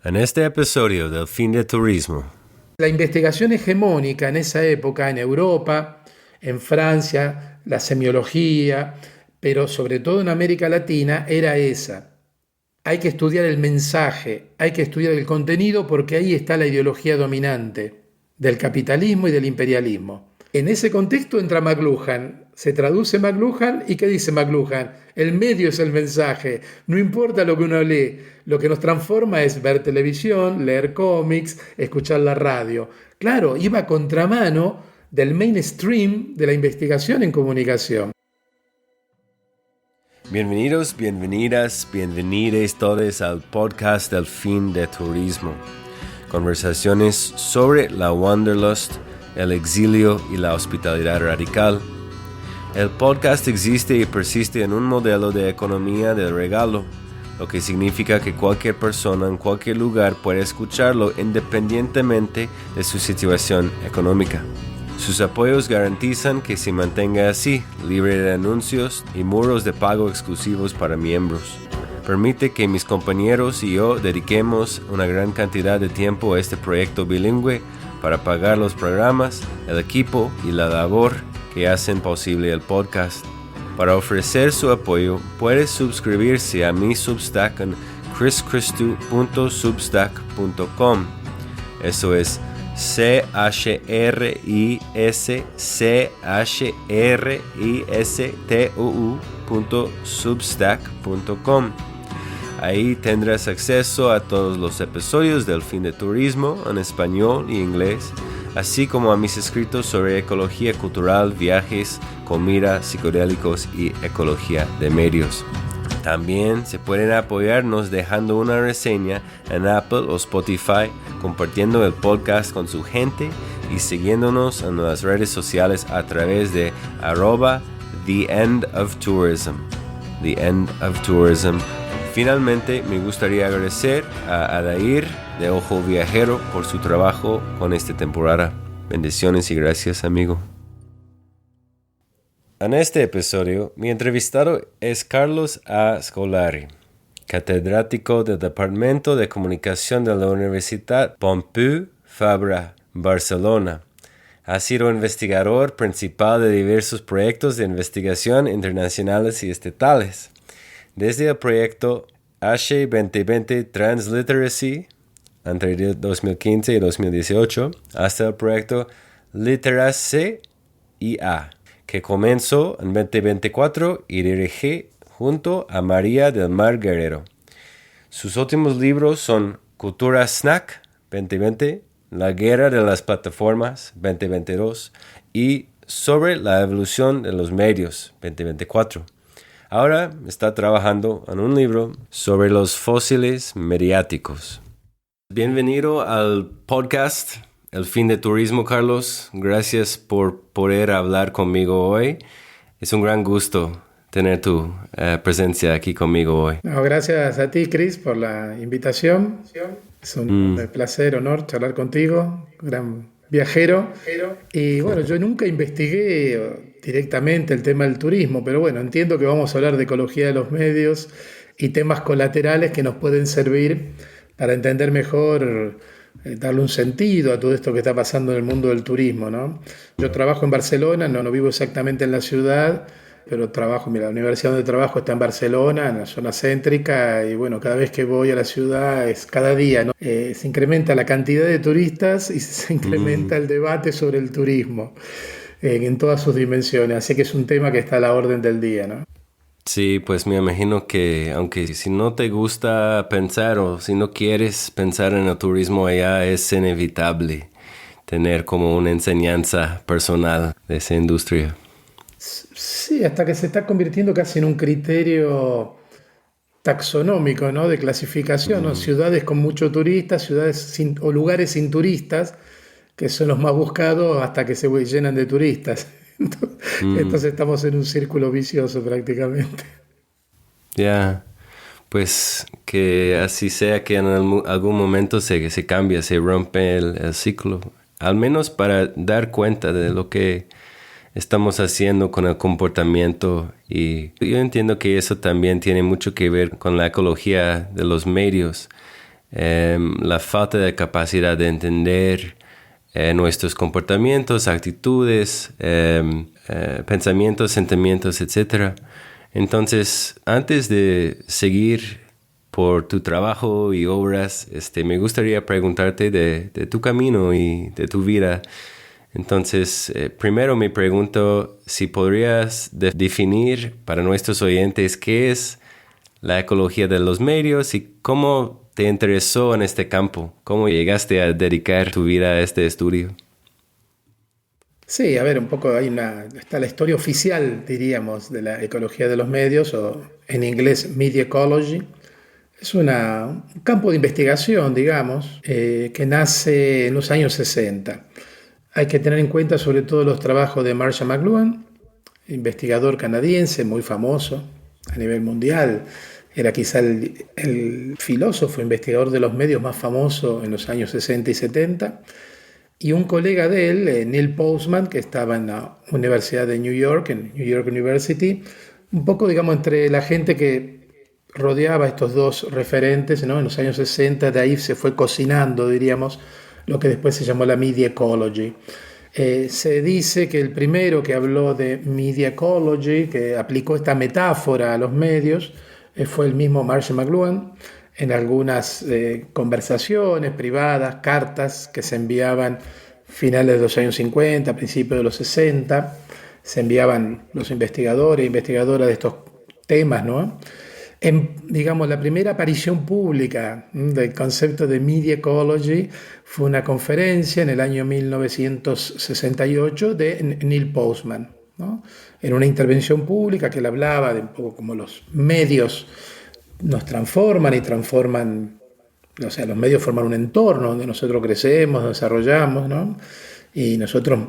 En este episodio del Fin de Turismo. La investigación hegemónica en esa época en Europa, en Francia, la semiología, pero sobre todo en América Latina, era esa. Hay que estudiar el mensaje, hay que estudiar el contenido porque ahí está la ideología dominante del capitalismo y del imperialismo. En ese contexto entra McLuhan, se traduce McLuhan y ¿qué dice McLuhan? El medio es el mensaje, no importa lo que uno lee, lo que nos transforma es ver televisión, leer cómics, escuchar la radio. Claro, iba a contramano del mainstream de la investigación en comunicación. Bienvenidos, bienvenidas, bienvenides todos al podcast del Fin de Turismo. Conversaciones sobre la Wanderlust, el exilio y la hospitalidad radical. El podcast existe y persiste en un modelo de economía del regalo, lo que significa que cualquier persona en cualquier lugar puede escucharlo independientemente de su situación económica. Sus apoyos garantizan que se mantenga así, libre de anuncios y muros de pago exclusivos para miembros. Permite que mis compañeros y yo dediquemos una gran cantidad de tiempo a este proyecto bilingüe para pagar los programas, el equipo y la labor que hacen posible el podcast. Para ofrecer su apoyo, puede suscribirse a mi Substack en chrischristu.substack.com. Eso es chrischristu.substack.com. Ahí tendrás acceso a todos los episodios del Fin de Turismo en español y inglés, así como a mis escritos sobre ecología cultural, viajes, comida, psicodélicos y ecología de medios. También se pueden apoyarnos dejando una reseña en Apple o Spotify, compartiendo el podcast con su gente y siguiéndonos en las redes sociales a través de @TheEndOfTourism. The End of Tourism. Finalmente, me gustaría agradecer a Adair de Ojo Viajero por su trabajo con esta temporada. Bendiciones y gracias, amigo. En este episodio, mi entrevistado es Carlos A. Scolari, catedrático del Departamento de Comunicación de la Universidad Pompeu Fabra, Barcelona. Ha sido investigador principal de diversos proyectos de investigación internacionales y estatales. Desde el proyecto H2020 Transliteracy entre 2015 y 2018 hasta el proyecto Literacy IA, que comenzó en 2024 y dirigí junto a María del Mar Guerrero. Sus últimos libros son Cultura Snack 2020, La Guerra de las Plataformas 2022 y Sobre la Evolución de los Medios 2024. Ahora está trabajando en un libro sobre los fósiles mediáticos. Bienvenido al podcast El Fin de Turismo, Carlos. Gracias por poder hablar conmigo hoy. Es un gran gusto tener tu presencia aquí conmigo hoy. No, gracias a ti, Chris, por la invitación. Es un placer, honor charlar contigo, gran viajero. Y bueno, yo nunca investigué directamente el tema del turismo, pero bueno, entiendo que vamos a hablar de ecología de los medios y temas colaterales que nos pueden servir para entender mejor, darle un sentido a todo esto que está pasando en el mundo del turismo, ¿no? Yo trabajo en Barcelona, no vivo exactamente en la ciudad, pero la universidad donde trabajo está en Barcelona, en la zona céntrica, y bueno, cada vez que voy a la ciudad es cada día, ¿no? Se incrementa la cantidad de turistas y se incrementa el debate sobre el turismo en todas sus dimensiones, así que es un tema que está a la orden del día, ¿no? Sí, pues me imagino que aunque si no te gusta pensar o si no quieres pensar en el turismo allá, es inevitable tener como una enseñanza personal de esa industria. Sí, hasta que se está convirtiendo casi en un criterio taxonómico, ¿no? De clasificación, ¿no? Ciudades con muchos turistas, o lugares sin turistas, que son los más buscados hasta que se llenan de turistas. Entonces estamos en un círculo vicioso prácticamente. Ya, pues que así sea, que en algún momento se cambia, se rompe el ciclo. Al menos para dar cuenta de lo que estamos haciendo con el comportamiento. Y yo entiendo que eso también tiene mucho que ver con la ecología de los medios. la falta de capacidad de entender nuestros comportamientos, actitudes, pensamientos, sentimientos, etc. Entonces, antes de seguir por tu trabajo y obras, me gustaría preguntarte de tu camino y de tu vida. Entonces, primero me pregunto si podrías definir para nuestros oyentes qué es la ecología de los medios y cómo te interesó en este campo, cómo llegaste a dedicar tu vida a este estudio. Sí, a ver, un poco está la historia oficial, diríamos, de la ecología de los medios, o en inglés Media Ecology. Es un campo de investigación, digamos, que nace en los años 60. Hay que tener en cuenta sobre todo los trabajos de Marshall McLuhan, investigador canadiense muy famoso a nivel mundial. Era quizá el filósofo investigador de los medios más famoso en los años 60 y 70. Y un colega de él, Neil Postman, que estaba en la Universidad de New York, en New York University, un poco, digamos, entre la gente que rodeaba a estos dos referentes, ¿no? En los años 60, de ahí se fue cocinando, diríamos, lo que después se llamó la Media Ecology. Se dice que el primero que habló de Media Ecology, que aplicó esta metáfora a los medios, fue el mismo Marshall McLuhan, en algunas conversaciones privadas, cartas que se enviaban finales de los años 50, principios de los 60, se enviaban los investigadores e investigadoras de estos temas, ¿no? Digamos, la primera aparición pública del concepto de Media Ecology fue una conferencia en el año 1968 de Neil Postman, ¿no? En una intervención pública que él hablaba de un poco como los medios nos transforman y transforman, o sea, los medios forman un entorno donde nosotros crecemos, nos desarrollamos, ¿no? Y nosotros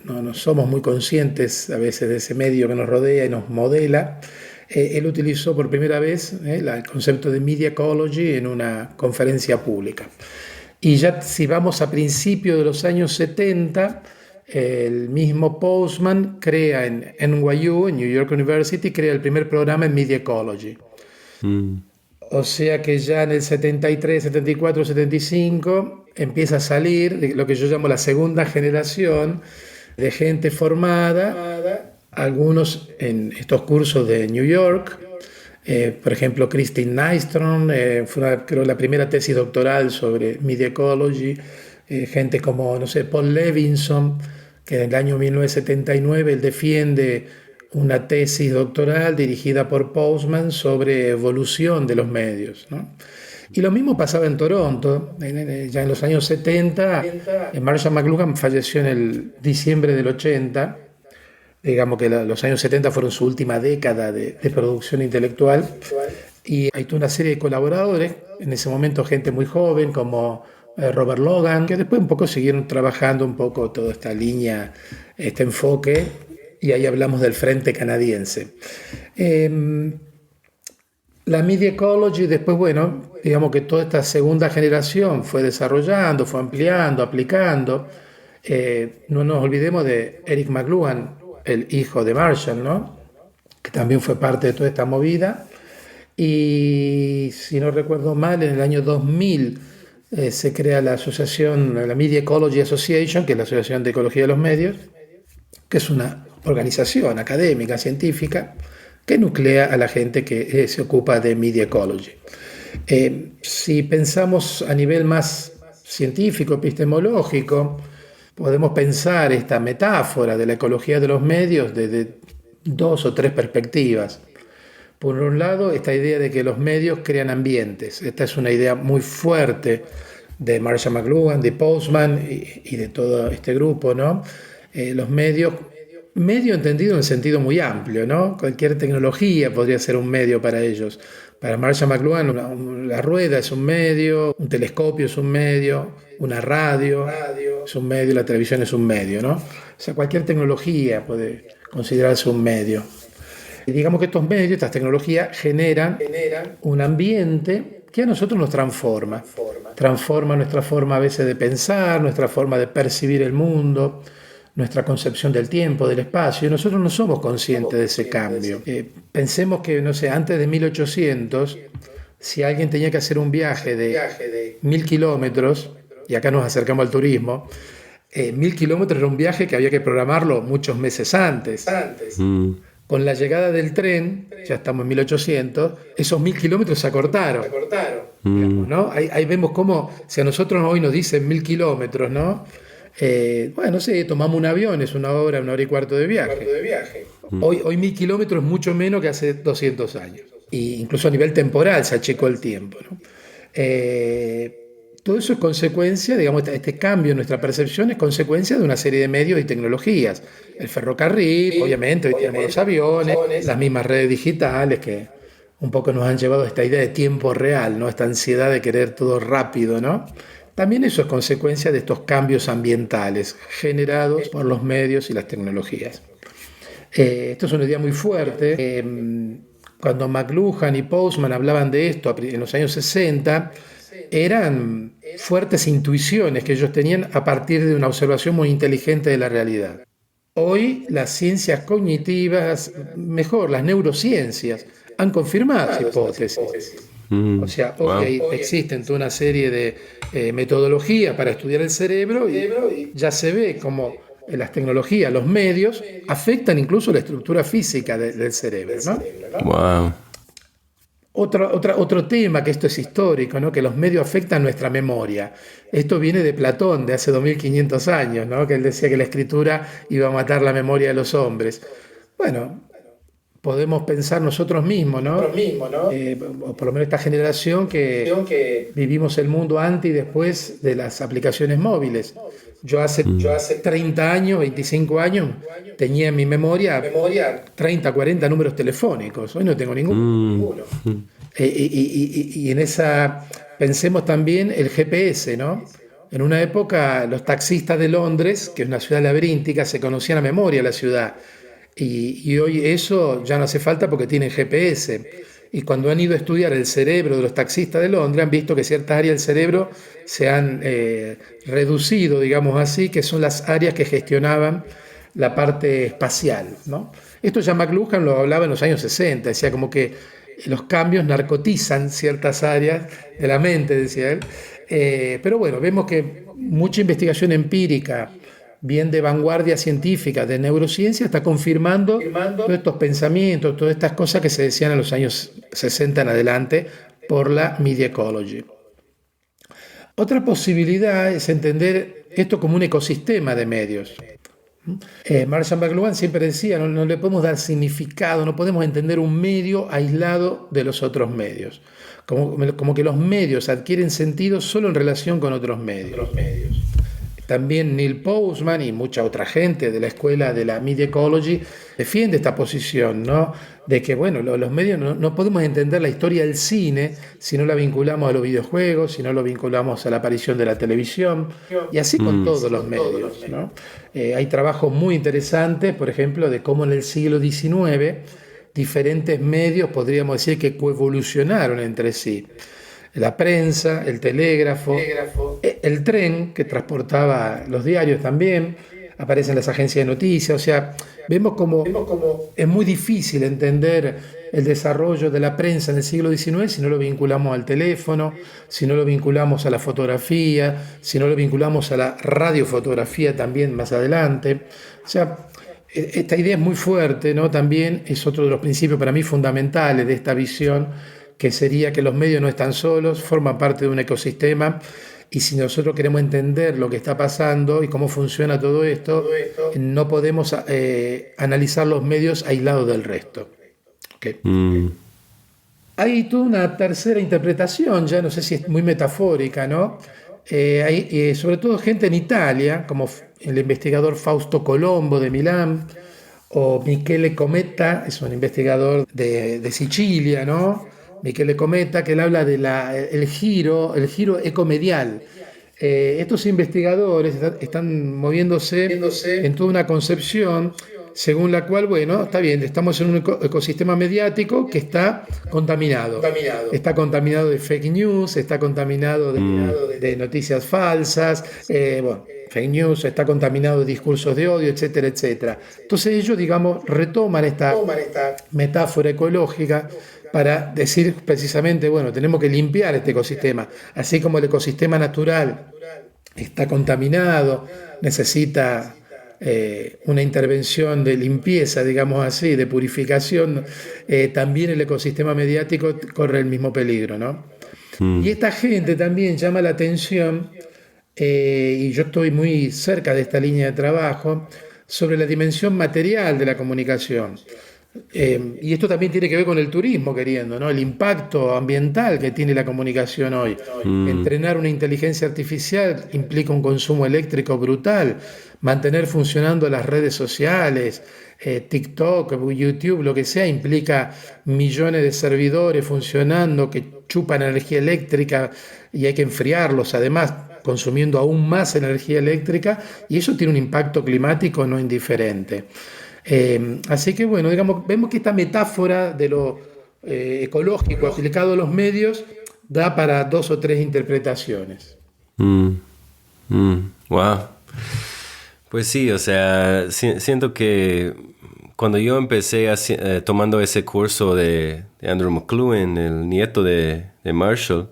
no somos muy conscientes a veces de ese medio que nos rodea y nos modela. Él utilizó por primera vez el concepto de Media Ecology en una conferencia pública. Y ya si vamos a principios de los años 70, el mismo Postman crea en NYU, en New York University, crea el primer programa en Media Ecology. O sea que ya en el 73, 74, 75 empieza a salir lo que yo llamo la segunda generación de gente formada, algunos en estos cursos de New York. Por ejemplo, Christine Nystrom fue creo la primera tesis doctoral sobre Media Ecology. Gente como, no sé, Paul Levinson, que en el año 1979 él defiende una tesis doctoral dirigida por Postman sobre evolución de los medios, ¿no? Y lo mismo pasaba en Toronto. Ya en los años 70, Marshall McLuhan falleció en el diciembre del 80. Digamos que los años 70 fueron su última década de producción intelectual. Y hay toda una serie de colaboradores, en ese momento gente muy joven como Robert Logan, que después un poco siguieron trabajando un poco toda esta línea, este enfoque, y ahí hablamos del Frente Canadiense. La Media Ecology después, bueno, digamos que toda esta segunda generación fue desarrollando, fue ampliando, aplicando. No nos olvidemos de Eric McLuhan, el hijo de Marshall, ¿no? Que también fue parte de toda esta movida. Y si no recuerdo mal, en el año 2000 se crea la asociación, la Media Ecology Association, que es la Asociación de Ecología de los Medios, que es una organización académica, científica, que nuclea a la gente que se ocupa de Media Ecology. Si pensamos a nivel más científico, epistemológico, podemos pensar esta metáfora de la ecología de los medios desde dos o tres perspectivas. Por un lado, esta idea de que los medios crean ambientes. Esta es una idea muy fuerte de Marshall McLuhan, de Postman y de todo este grupo, ¿no? Los medios, medio entendido en el sentido muy amplio, ¿no? Cualquier tecnología podría ser un medio para ellos. Para Marshall McLuhan, la rueda es un medio, un telescopio es un medio, una radio es un medio, la televisión es un medio, ¿no? O sea, cualquier tecnología puede considerarse un medio. Y digamos que estos medios, estas tecnologías, generan un ambiente que a nosotros nos transforma. Transforma nuestra forma a veces de pensar, nuestra forma de percibir el mundo, nuestra concepción del tiempo, del espacio. Y nosotros no somos conscientes de ese cambio. Pensemos que, no sé, antes de 1800 si alguien tenía que hacer un viaje de 1.000 kilómetros, y acá nos acercamos al turismo, 1.000 kilómetros era un viaje que había que programarlo muchos meses antes. Mm. Con la llegada del tren, ya estamos en 1800, esos 1.000 kilómetros se acortaron. Digamos, ¿no? Ahí vemos cómo, si a nosotros hoy nos dicen 1.000 kilómetros, ¿no? Bueno, sí, tomamos un avión, es una hora y cuarto de viaje. Hoy 1.000 kilómetros es mucho menos que hace 200 años. Y incluso a nivel temporal se achicó el tiempo, ¿no? Todo eso es consecuencia, digamos, este cambio en nuestra percepción es consecuencia de una serie de medios y tecnologías. El ferrocarril, obviamente, hoy tenemos los aviones, las mismas redes digitales que un poco nos han llevado a esta idea de tiempo real, ¿no? Esta ansiedad de querer todo rápido, ¿no? También eso es consecuencia de estos cambios ambientales generados por los medios y las tecnologías. Esto es una idea muy fuerte. Cuando McLuhan y Postman hablaban de esto en los años 60, eran fuertes intuiciones que ellos tenían a partir de una observación muy inteligente de la realidad. Hoy las ciencias cognitivas, mejor, las neurociencias, han confirmado esa hipótesis. O sea, hoy existen toda una serie de metodologías para estudiar el cerebro y ya se ve como las tecnologías, los medios, afectan incluso la estructura física del cerebro, ¿no? Wow. Otro tema, que esto es histórico, ¿no? Que los medios afectan nuestra memoria. Esto viene de Platón, de hace 2500 años, ¿no? Que él decía que la escritura iba a matar la memoria de los hombres. Bueno, podemos pensar nosotros mismos, ¿no? O por lo menos esta generación que vivimos el mundo antes y después de las aplicaciones móviles. Yo hace 30 años, 25 años, tenía en mi memoria 30, 40 números telefónicos. Hoy no tengo ninguno. Y en esa, pensemos también el GPS, ¿no? En una época los taxistas de Londres, que es una ciudad laberíntica, se conocían a memoria la ciudad. Y hoy eso ya no hace falta porque tienen GPS. Y cuando han ido a estudiar el cerebro de los taxistas de Londres, han visto que ciertas áreas del cerebro se han reducido, digamos así, que son las áreas que gestionaban la parte espacial, ¿no? Esto ya McLuhan lo hablaba en los años 60, decía como que los cambios narcotizan ciertas áreas de la mente, decía él. Pero bueno, vemos que mucha investigación empírica, bien de vanguardia científica, de neurociencia, está confirmando todos estos pensamientos, todas estas cosas que se decían en los años 60 en adelante por la media ecology. Otra posibilidad es entender esto como un ecosistema de medios. Marshall McLuhan siempre decía, no le podemos dar significado, no podemos entender un medio aislado de los otros medios. Como que los medios adquieren sentido solo en relación con otros medios. También Neil Postman y mucha otra gente de la escuela de la media ecology defiende esta posición, ¿no? De que, bueno, los medios no podemos entender la historia del cine si no la vinculamos a los videojuegos, si no lo vinculamos a la aparición de la televisión, y así con todos los medios, ¿no? Hay trabajos muy interesantes, por ejemplo, de cómo en el siglo XIX diferentes medios, podríamos decir, que coevolucionaron entre sí. La prensa, el telégrafo, el tren que transportaba los diarios también, aparecen las agencias de noticias, o sea, vemos como es muy difícil entender el desarrollo de la prensa en el siglo XIX si no lo vinculamos al teléfono, si no lo vinculamos a la fotografía, si no lo vinculamos a la radiofotografía también más adelante. O sea, esta idea es muy fuerte, ¿no? También es otro de los principios para mí fundamentales de esta visión, que sería que los medios no están solos, forman parte de un ecosistema, y si nosotros queremos entender lo que está pasando y cómo funciona todo esto, no podemos analizar los medios aislados del resto. Okay. Hay toda una tercera interpretación, ya no sé si es muy metafórica, ¿no? Hay sobre todo gente en Italia, como el investigador Fausto Colombo de Milán, o Michele Cometa, es un investigador de Sicilia, ¿no? Michele Cometa, que él habla del giro ecomedial. Estos investigadores están moviéndose en toda una concepción según la cual, bueno, está bien, estamos en un ecosistema mediático que está contaminado. Está contaminado de fake news, está contaminado de noticias falsas, fake news, está contaminado de discursos de odio, etcétera, etcétera. Entonces ellos, digamos, retoman esta metáfora ecológica para decir precisamente, bueno, tenemos que limpiar este ecosistema, así como el ecosistema natural está contaminado, necesita una intervención de limpieza, digamos así, de purificación, también el ecosistema mediático corre el mismo peligro, ¿no? Mm, Y esta gente también llama la atención, y yo estoy muy cerca de esta línea de trabajo, sobre la dimensión material de la comunicación. Y esto también tiene que ver con el turismo, queriendo, ¿no? El impacto ambiental que tiene la comunicación hoy. mm, Entrenar una inteligencia artificial implica un consumo eléctrico brutal. Mantener funcionando las redes sociales, TikTok, YouTube, lo que sea, implica millones de servidores funcionando que chupan energía eléctrica y hay que enfriarlos, además, consumiendo aún más energía eléctrica, y eso tiene un impacto climático no indiferente. Así que bueno, digamos, vemos que esta metáfora de lo ecológico aplicado a los medios da para dos o tres interpretaciones. mm, wow. Pues sí, o sea, siento que cuando yo empecé tomando ese curso de Andrew McLuhan, el nieto de Marshall,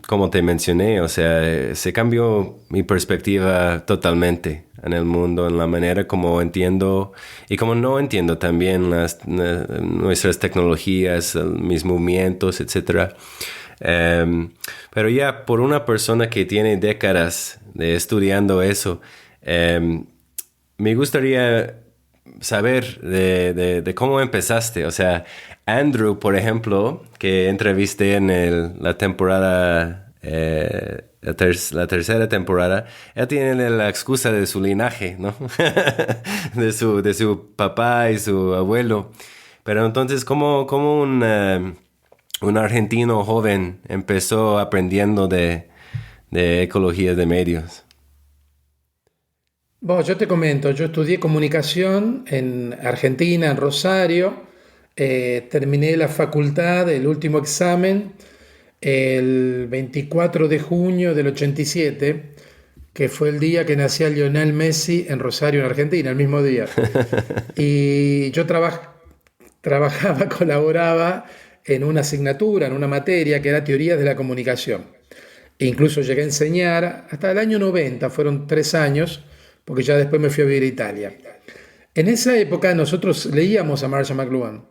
como te mencioné, o sea, se cambió mi perspectiva totalmente en el mundo, en la manera como entiendo y como no entiendo también nuestras tecnologías, mis movimientos, etcétera. Pero ya por una persona que tiene décadas de estudiando eso, me gustaría saber de cómo empezaste. O sea, Andrew, por ejemplo, que entrevisté en la temporada, la tercera temporada, él tiene la excusa de su linaje, ¿no? de su papá y su abuelo. Pero entonces, ¿cómo un argentino joven empezó aprendiendo de ecología de medios? Bueno, yo te comento, yo estudié comunicación en Argentina, en Rosario, terminé la facultad, el último examen, el 24 de junio del 87, que fue el día que nacía Lionel Messi en Rosario, en Argentina, el mismo día. Y yo trabajaba, colaboraba en una asignatura, en una materia que era teorías de la comunicación. E incluso llegué a enseñar hasta el año 90, fueron 3 años, porque ya después me fui a vivir a Italia. En esa época nosotros leíamos a Marshall McLuhan,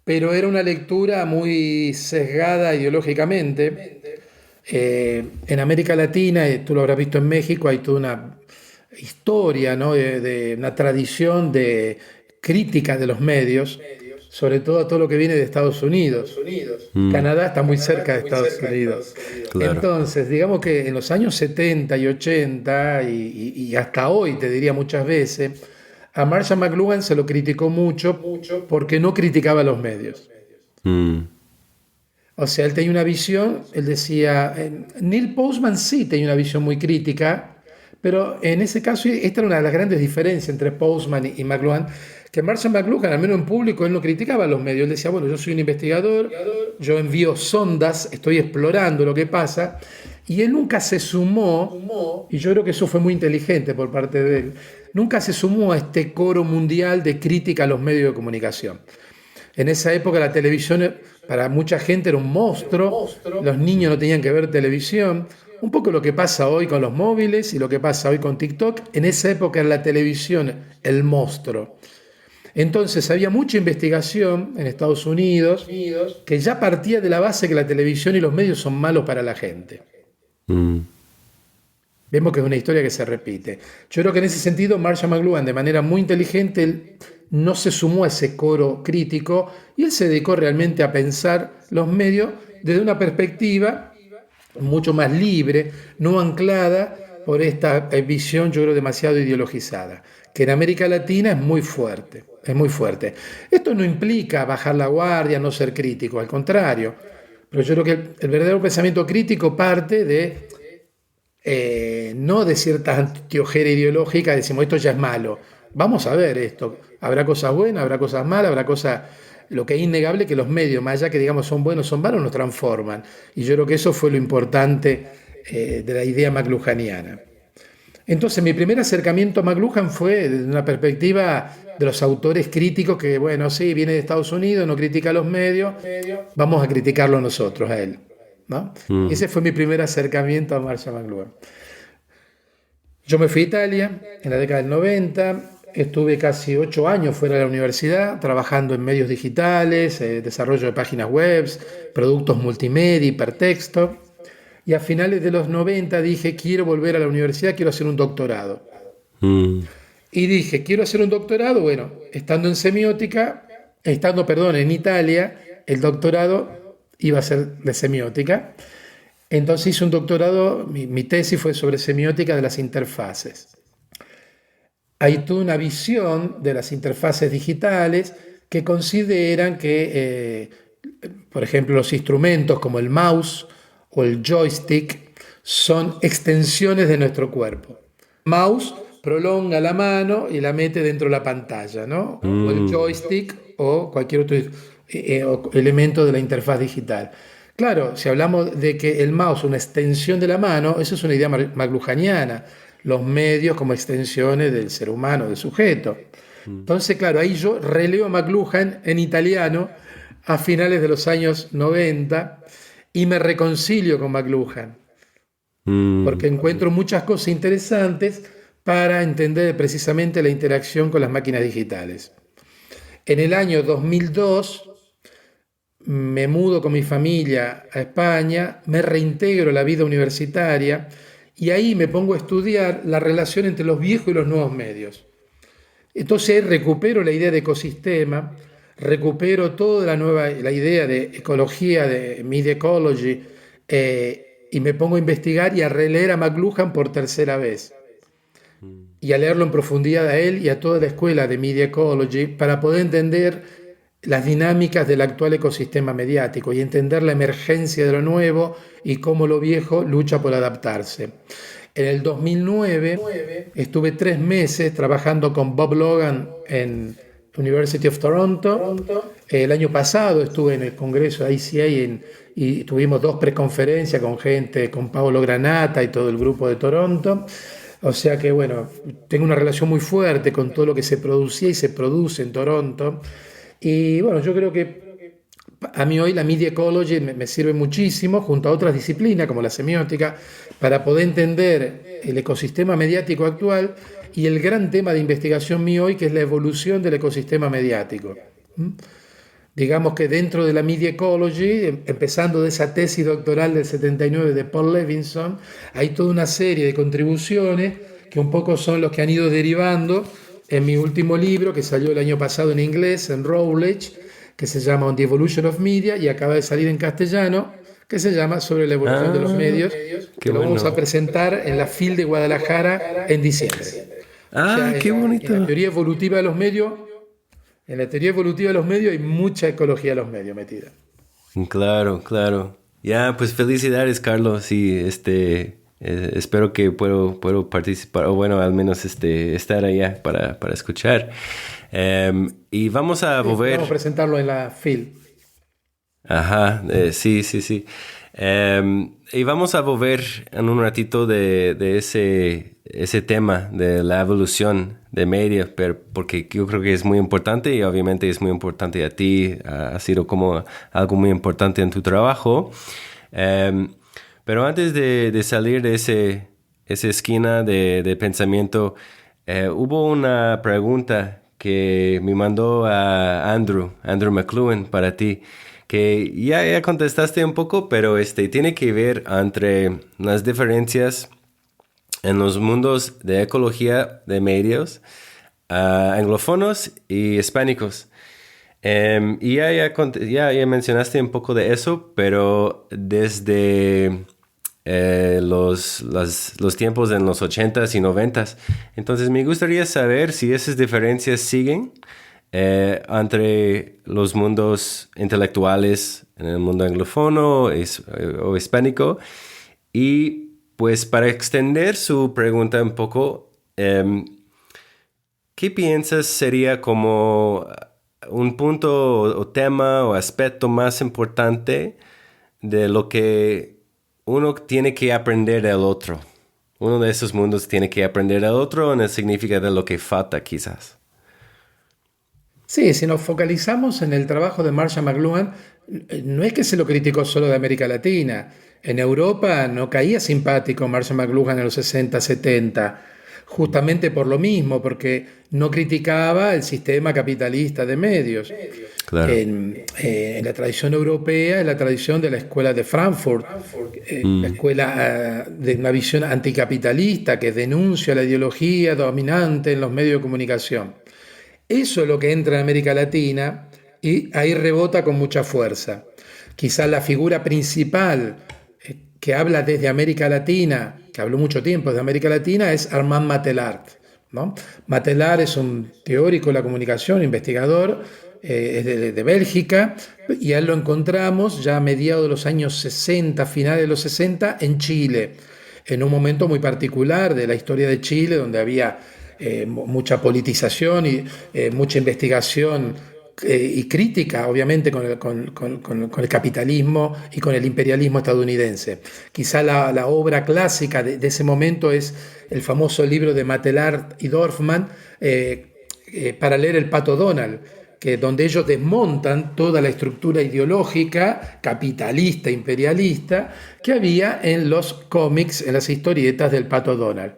pero era una lectura muy sesgada ideológicamente. En América Latina, tú lo habrás visto en México, hay toda una historia, ¿no? de una tradición de crítica de los medios, sobre todo a todo lo que viene de Estados Unidos. Mm, Canadá está muy cerca de Estados Unidos. claro. Entonces, digamos que en los años 70 y 80 y hasta hoy, te diría muchas veces, a Marshall McLuhan se lo criticó mucho porque no criticaba los medios. Mm, O sea, él tenía una visión, él decía, Neil Postman sí tenía una visión muy crítica, pero en ese caso, esta era una de las grandes diferencias entre Postman y McLuhan, que Marshall McLuhan, al menos en público, él no criticaba a los medios, él decía, bueno, yo soy un investigador, yo envío sondas, estoy explorando lo que pasa, y él nunca se sumó, y yo creo que eso fue muy inteligente por parte de él, nunca se sumó a este coro mundial de crítica a los medios de comunicación. En esa época la televisión para mucha gente era un monstruo, los niños no tenían que ver televisión, un poco lo que pasa hoy con los móviles y lo que pasa hoy con TikTok, en esa época era la televisión el monstruo. Entonces había mucha investigación en Estados Unidos que ya partía de la base que la televisión y los medios son malos para la gente. mm, Vemos que es una historia que se repite. Yo creo que en ese sentido Marshall McLuhan, de manera muy inteligente, él no se sumó a ese coro crítico y él se dedicó realmente a pensar los medios desde una perspectiva mucho más libre, no anclada por esta visión, yo creo, demasiado ideologizada, que en América Latina es muy fuerte, es muy fuerte. Esto no implica bajar la guardia, no ser crítico, al contrario, pero yo creo que el verdadero pensamiento crítico parte de no de cierta antiojera ideológica, decimos esto ya es malo. Vamos a ver esto. Habrá cosas buenas, habrá cosas malas, habrá cosas. Lo que es innegable es que los medios, más allá que digamos son buenos, son malos, nos transforman. Y yo creo que eso fue lo importante de la idea McLuhaniana. Entonces, mi primer acercamiento a McLuhan fue desde una perspectiva de los autores críticos que, bueno, sí, viene de Estados Unidos, no critica a los medios, vamos a criticarlo nosotros, a él, ¿no? Y Mm. ese fue mi primer acercamiento a Marshall McLuhan. Yo me fui a Italia en la década del 90, estuve casi 8 años fuera de la universidad, trabajando en medios digitales, desarrollo de páginas web, productos multimedia, hipertexto. Y a finales de los 90 dije, quiero volver a la universidad, quiero hacer un doctorado. Mm. Y dije, quiero hacer un doctorado, bueno, estando en semiótica, estando, perdón, en Italia, el doctorado iba a ser de semiótica. Entonces hice un doctorado, mi tesis fue sobre semiótica de las interfaces. Hay toda una visión de las interfaces digitales que consideran que, por ejemplo, los instrumentos como el mouse o el joystick son extensiones de nuestro cuerpo. Mouse prolonga la mano y la mete dentro de la pantalla, ¿no? O el Mm. joystick o cualquier otro elemento de la interfaz digital. Claro, si hablamos de que el mouse es una extensión de la mano, eso es una idea magluhaniana, los medios como extensiones del ser humano, del sujeto. Mm. Entonces, claro, ahí yo releo a McLuhan en italiano a finales de los años 90 y me reconcilio con McLuhan, Mm. porque encuentro muchas cosas interesantes para entender precisamente la interacción con las máquinas digitales. En el año 2002 me mudo con mi familia a España, me reintegro a la vida universitaria y ahí me pongo a estudiar la relación entre los viejos y los nuevos medios. Entonces recupero la idea de ecosistema, recupero toda la idea de ecología, de media ecology, y me pongo a investigar y a releer a McLuhan por tercera vez y a leerlo en profundidad a él y a toda la escuela de media ecology para poder entender las dinámicas del actual ecosistema mediático y entender la emergencia de lo nuevo y cómo lo viejo lucha por adaptarse. En el 2009 estuve 3 meses trabajando con Bob Logan en University of Toronto. El año pasado estuve en el congreso de ICA y tuvimos 2 preconferencias con gente, con Paolo Granata y todo el grupo de Toronto. O sea que, bueno, tengo una relación muy fuerte con todo lo que se producía y se produce en Toronto. Y bueno, yo creo que a mí hoy la media ecology me sirve muchísimo junto a otras disciplinas como la semiótica para poder entender el ecosistema mediático actual y el gran tema de investigación mío hoy que es la evolución del ecosistema mediático. ¿Mm? Digamos que dentro de la media ecology, empezando de esa tesis doctoral del 79 de Paul Levinson, hay toda una serie de contribuciones que un poco son los que han ido derivando en mi último libro que salió el año pasado en inglés, en Routledge, que se llama On the Evolution of Media y acaba de salir en castellano, que se llama Sobre la evolución de los Ah, medios, qué que lo vamos a bueno. presentar en la FIL de Guadalajara en diciembre. O Ah, sea, qué en la bonito. teoría evolutiva de los medios, en la teoría evolutiva de los medios hay mucha ecología de los medios metida. Claro, claro. Ya, pues felicidades, Carlos. Sí, espero que puedo participar, o bueno, al menos estar allá para escuchar. Y vamos a Vamos a volver. presentarlo en la FIL. Ajá, sí, sí, sí. Y vamos a volver en un ratito de ese tema de la evolución de medios, pero porque yo creo que es muy importante y obviamente es muy importante a ti, ha sido como algo muy importante en tu trabajo. Em, pero antes de salir de esa esquina de pensamiento, hubo una pregunta que me mandó a Andrew McLuhan para ti, que ya contestaste un poco, pero tiene que ver entre las diferencias en los mundos de ecología de medios, anglófonos y hispánicos. Y ya mencionaste un poco de eso, pero desde los tiempos en los 80s y 90s. Entonces me gustaría saber si esas diferencias siguen entre los mundos intelectuales en el mundo anglófono o hispánico. Y pues para extender su pregunta un poco, ¿qué piensas sería como un punto o tema o aspecto más importante de lo que uno tiene que aprender del otro? Uno de esos mundos tiene que aprender al otro, no significa de lo que falta quizás. Sí, si nos focalizamos en el trabajo de Marshall McLuhan, no es que se lo criticó solo de América Latina. En Europa no caía simpático Marshall McLuhan en los 60, 70, justamente por lo mismo, porque no criticaba el sistema capitalista de medios. Claro. En la tradición europea, en la tradición de la escuela de Frankfurt, la escuela de una visión anticapitalista que denuncia la ideología dominante en los medios de comunicación. Eso es lo que entra en América Latina y ahí rebota con mucha fuerza. Quizás la figura principal que habla desde América Latina, que habló mucho tiempo desde América Latina, es Armand Matelart, ¿no? Matelart es un teórico de la comunicación, investigador, es de Bélgica, y a él lo encontramos ya a mediados de los años 60, finales de los 60, en Chile, en un momento muy particular de la historia de Chile, donde había mucha politización y mucha investigación y crítica, obviamente, con el capitalismo y con el imperialismo estadounidense. Quizá la obra clásica de ese momento es el famoso libro de Matelart y Dorfman, para leer El Pato Donald, donde ellos desmontan toda la estructura ideológica capitalista, imperialista, que había en los cómics, en las historietas del Pato Donald.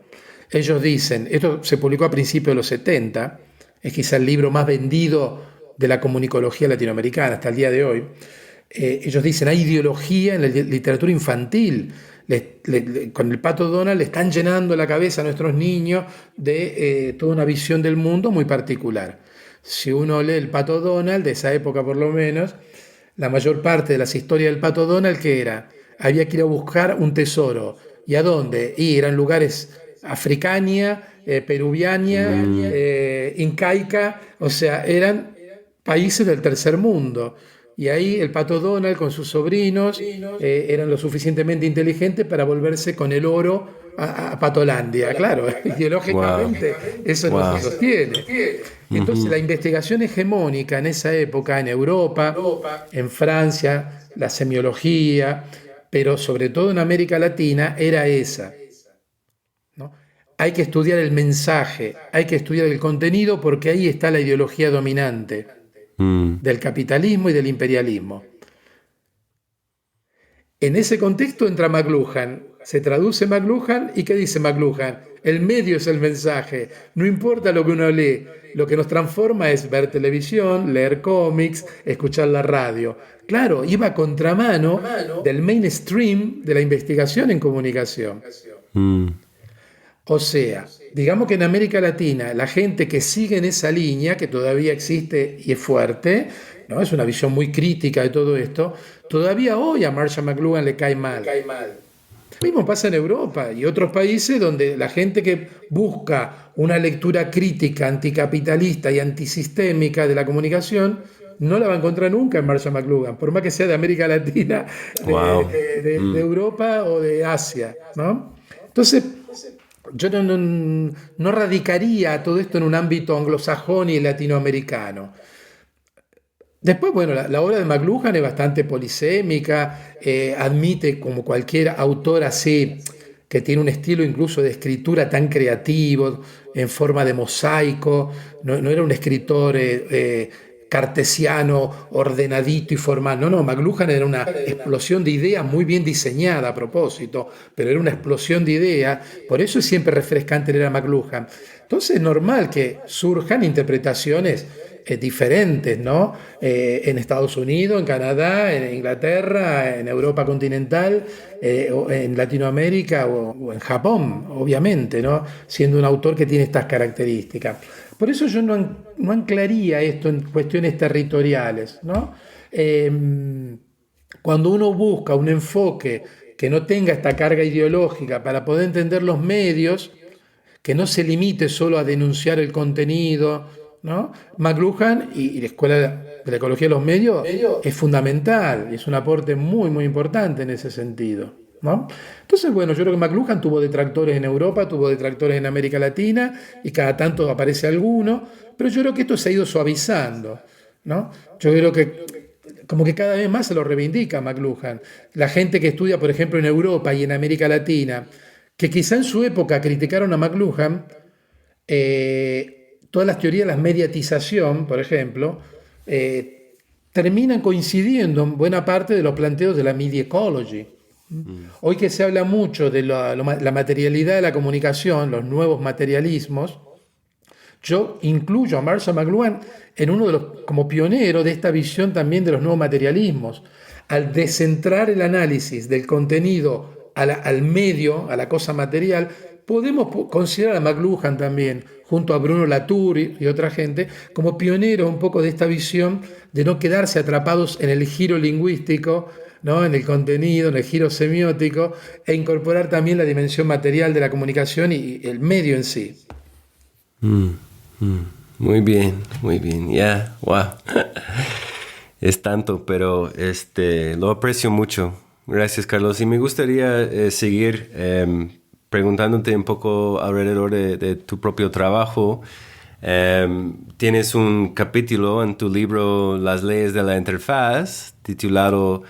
Ellos dicen, esto se publicó a principios de los 70, es quizá el libro más vendido de la comunicología latinoamericana hasta el día de hoy. Ellos dicen, hay ideología en la literatura infantil. Con el Pato Donald le están llenando la cabeza a nuestros niños de toda una visión del mundo muy particular. Si uno lee el Pato Donald, de esa época por lo menos, la mayor parte de las historias del Pato Donald, ¿qué era? Había que ir a buscar un tesoro. ¿Y a dónde? Y eran lugares Africania, Peruviania, Incaica, o sea, eran países del tercer mundo. Y ahí el Pato Donald con sus sobrinos eran lo suficientemente inteligentes para volverse con el oro a Patolandia. Claro, ideológicamente eso no se sostiene. Entonces la investigación hegemónica en esa época, en Europa, en Francia, la semiología, pero sobre todo en América Latina, era esa. ¿No? Hay que estudiar el mensaje, hay que estudiar el contenido, porque ahí está la ideología dominante del capitalismo y del imperialismo. En ese contexto entra McLuhan, se traduce McLuhan, y ¿qué dice McLuhan? El medio es el mensaje, no importa lo que uno lee, lo que nos transforma es ver televisión, leer cómics, escuchar la radio. Claro, iba a contramano del mainstream de la investigación en comunicación. O sea, digamos que en América Latina la gente que sigue en esa línea, que todavía existe y es fuerte, ¿no? Es una visión muy crítica de todo esto, todavía hoy a Marshall McLuhan le cae mal. Lo mismo pasa en Europa y otros países donde la gente que busca una lectura crítica, anticapitalista y antisistémica de la comunicación no la va a encontrar nunca en Marshall McLuhan, por más que sea de América Latina, de Europa o de Asia, ¿no? Entonces, yo no radicaría todo esto en un ámbito anglosajón y latinoamericano. Después, bueno, la obra de McLuhan es bastante polisémica, admite, como cualquier autor así, que tiene un estilo incluso de escritura tan creativo, en forma de mosaico, no era un escritor cartesiano, ordenadito y formal. No, McLuhan era una explosión de ideas muy bien diseñada a propósito, pero era una explosión de ideas, por eso es siempre refrescante leer a McLuhan. Entonces es normal que surjan interpretaciones diferentes, ¿no? En Estados Unidos, en Canadá, en Inglaterra, en Europa continental, en Latinoamérica o en Japón, obviamente, ¿no? Siendo un autor que tiene estas características. Por eso yo no anclaría esto en cuestiones territoriales, ¿no? Cuando uno busca un enfoque que no tenga esta carga ideológica para poder entender los medios, que no se limite solo a denunciar el contenido, ¿no? McLuhan y la Escuela de la Ecología de los Medios es fundamental, es un aporte muy, muy importante en ese sentido, ¿no? Entonces, bueno, yo creo que McLuhan tuvo detractores en Europa, tuvo detractores en América Latina, y cada tanto aparece alguno, pero yo creo que esto se ha ido suavizando, ¿no? Yo creo que como que cada vez más se lo reivindica McLuhan. La gente que estudia, por ejemplo, en Europa y en América Latina, que quizá en su época criticaron a McLuhan, todas las teorías de la mediatización, por ejemplo, terminan coincidiendo en buena parte de los planteos de la media ecology. Hoy que se habla mucho de la materialidad de la comunicación, los nuevos materialismos, yo incluyo a Marshall McLuhan en uno de los, como pionero de esta visión también de los nuevos materialismos, al descentrar el análisis del contenido al medio, a la cosa material. Podemos considerar a McLuhan también, junto a Bruno Latour y otra gente, como pionero un poco de esta visión de no quedarse atrapados en el giro lingüístico, ¿no? En el contenido, en el giro semiótico, e incorporar también la dimensión material de la comunicación y el medio en sí. Muy bien, ya, wow. Es tanto, pero lo aprecio mucho. Gracias, Carlos. Y me gustaría seguir preguntándote un poco alrededor de tu propio trabajo. Tienes un capítulo en tu libro Las leyes de la interfaz, titulado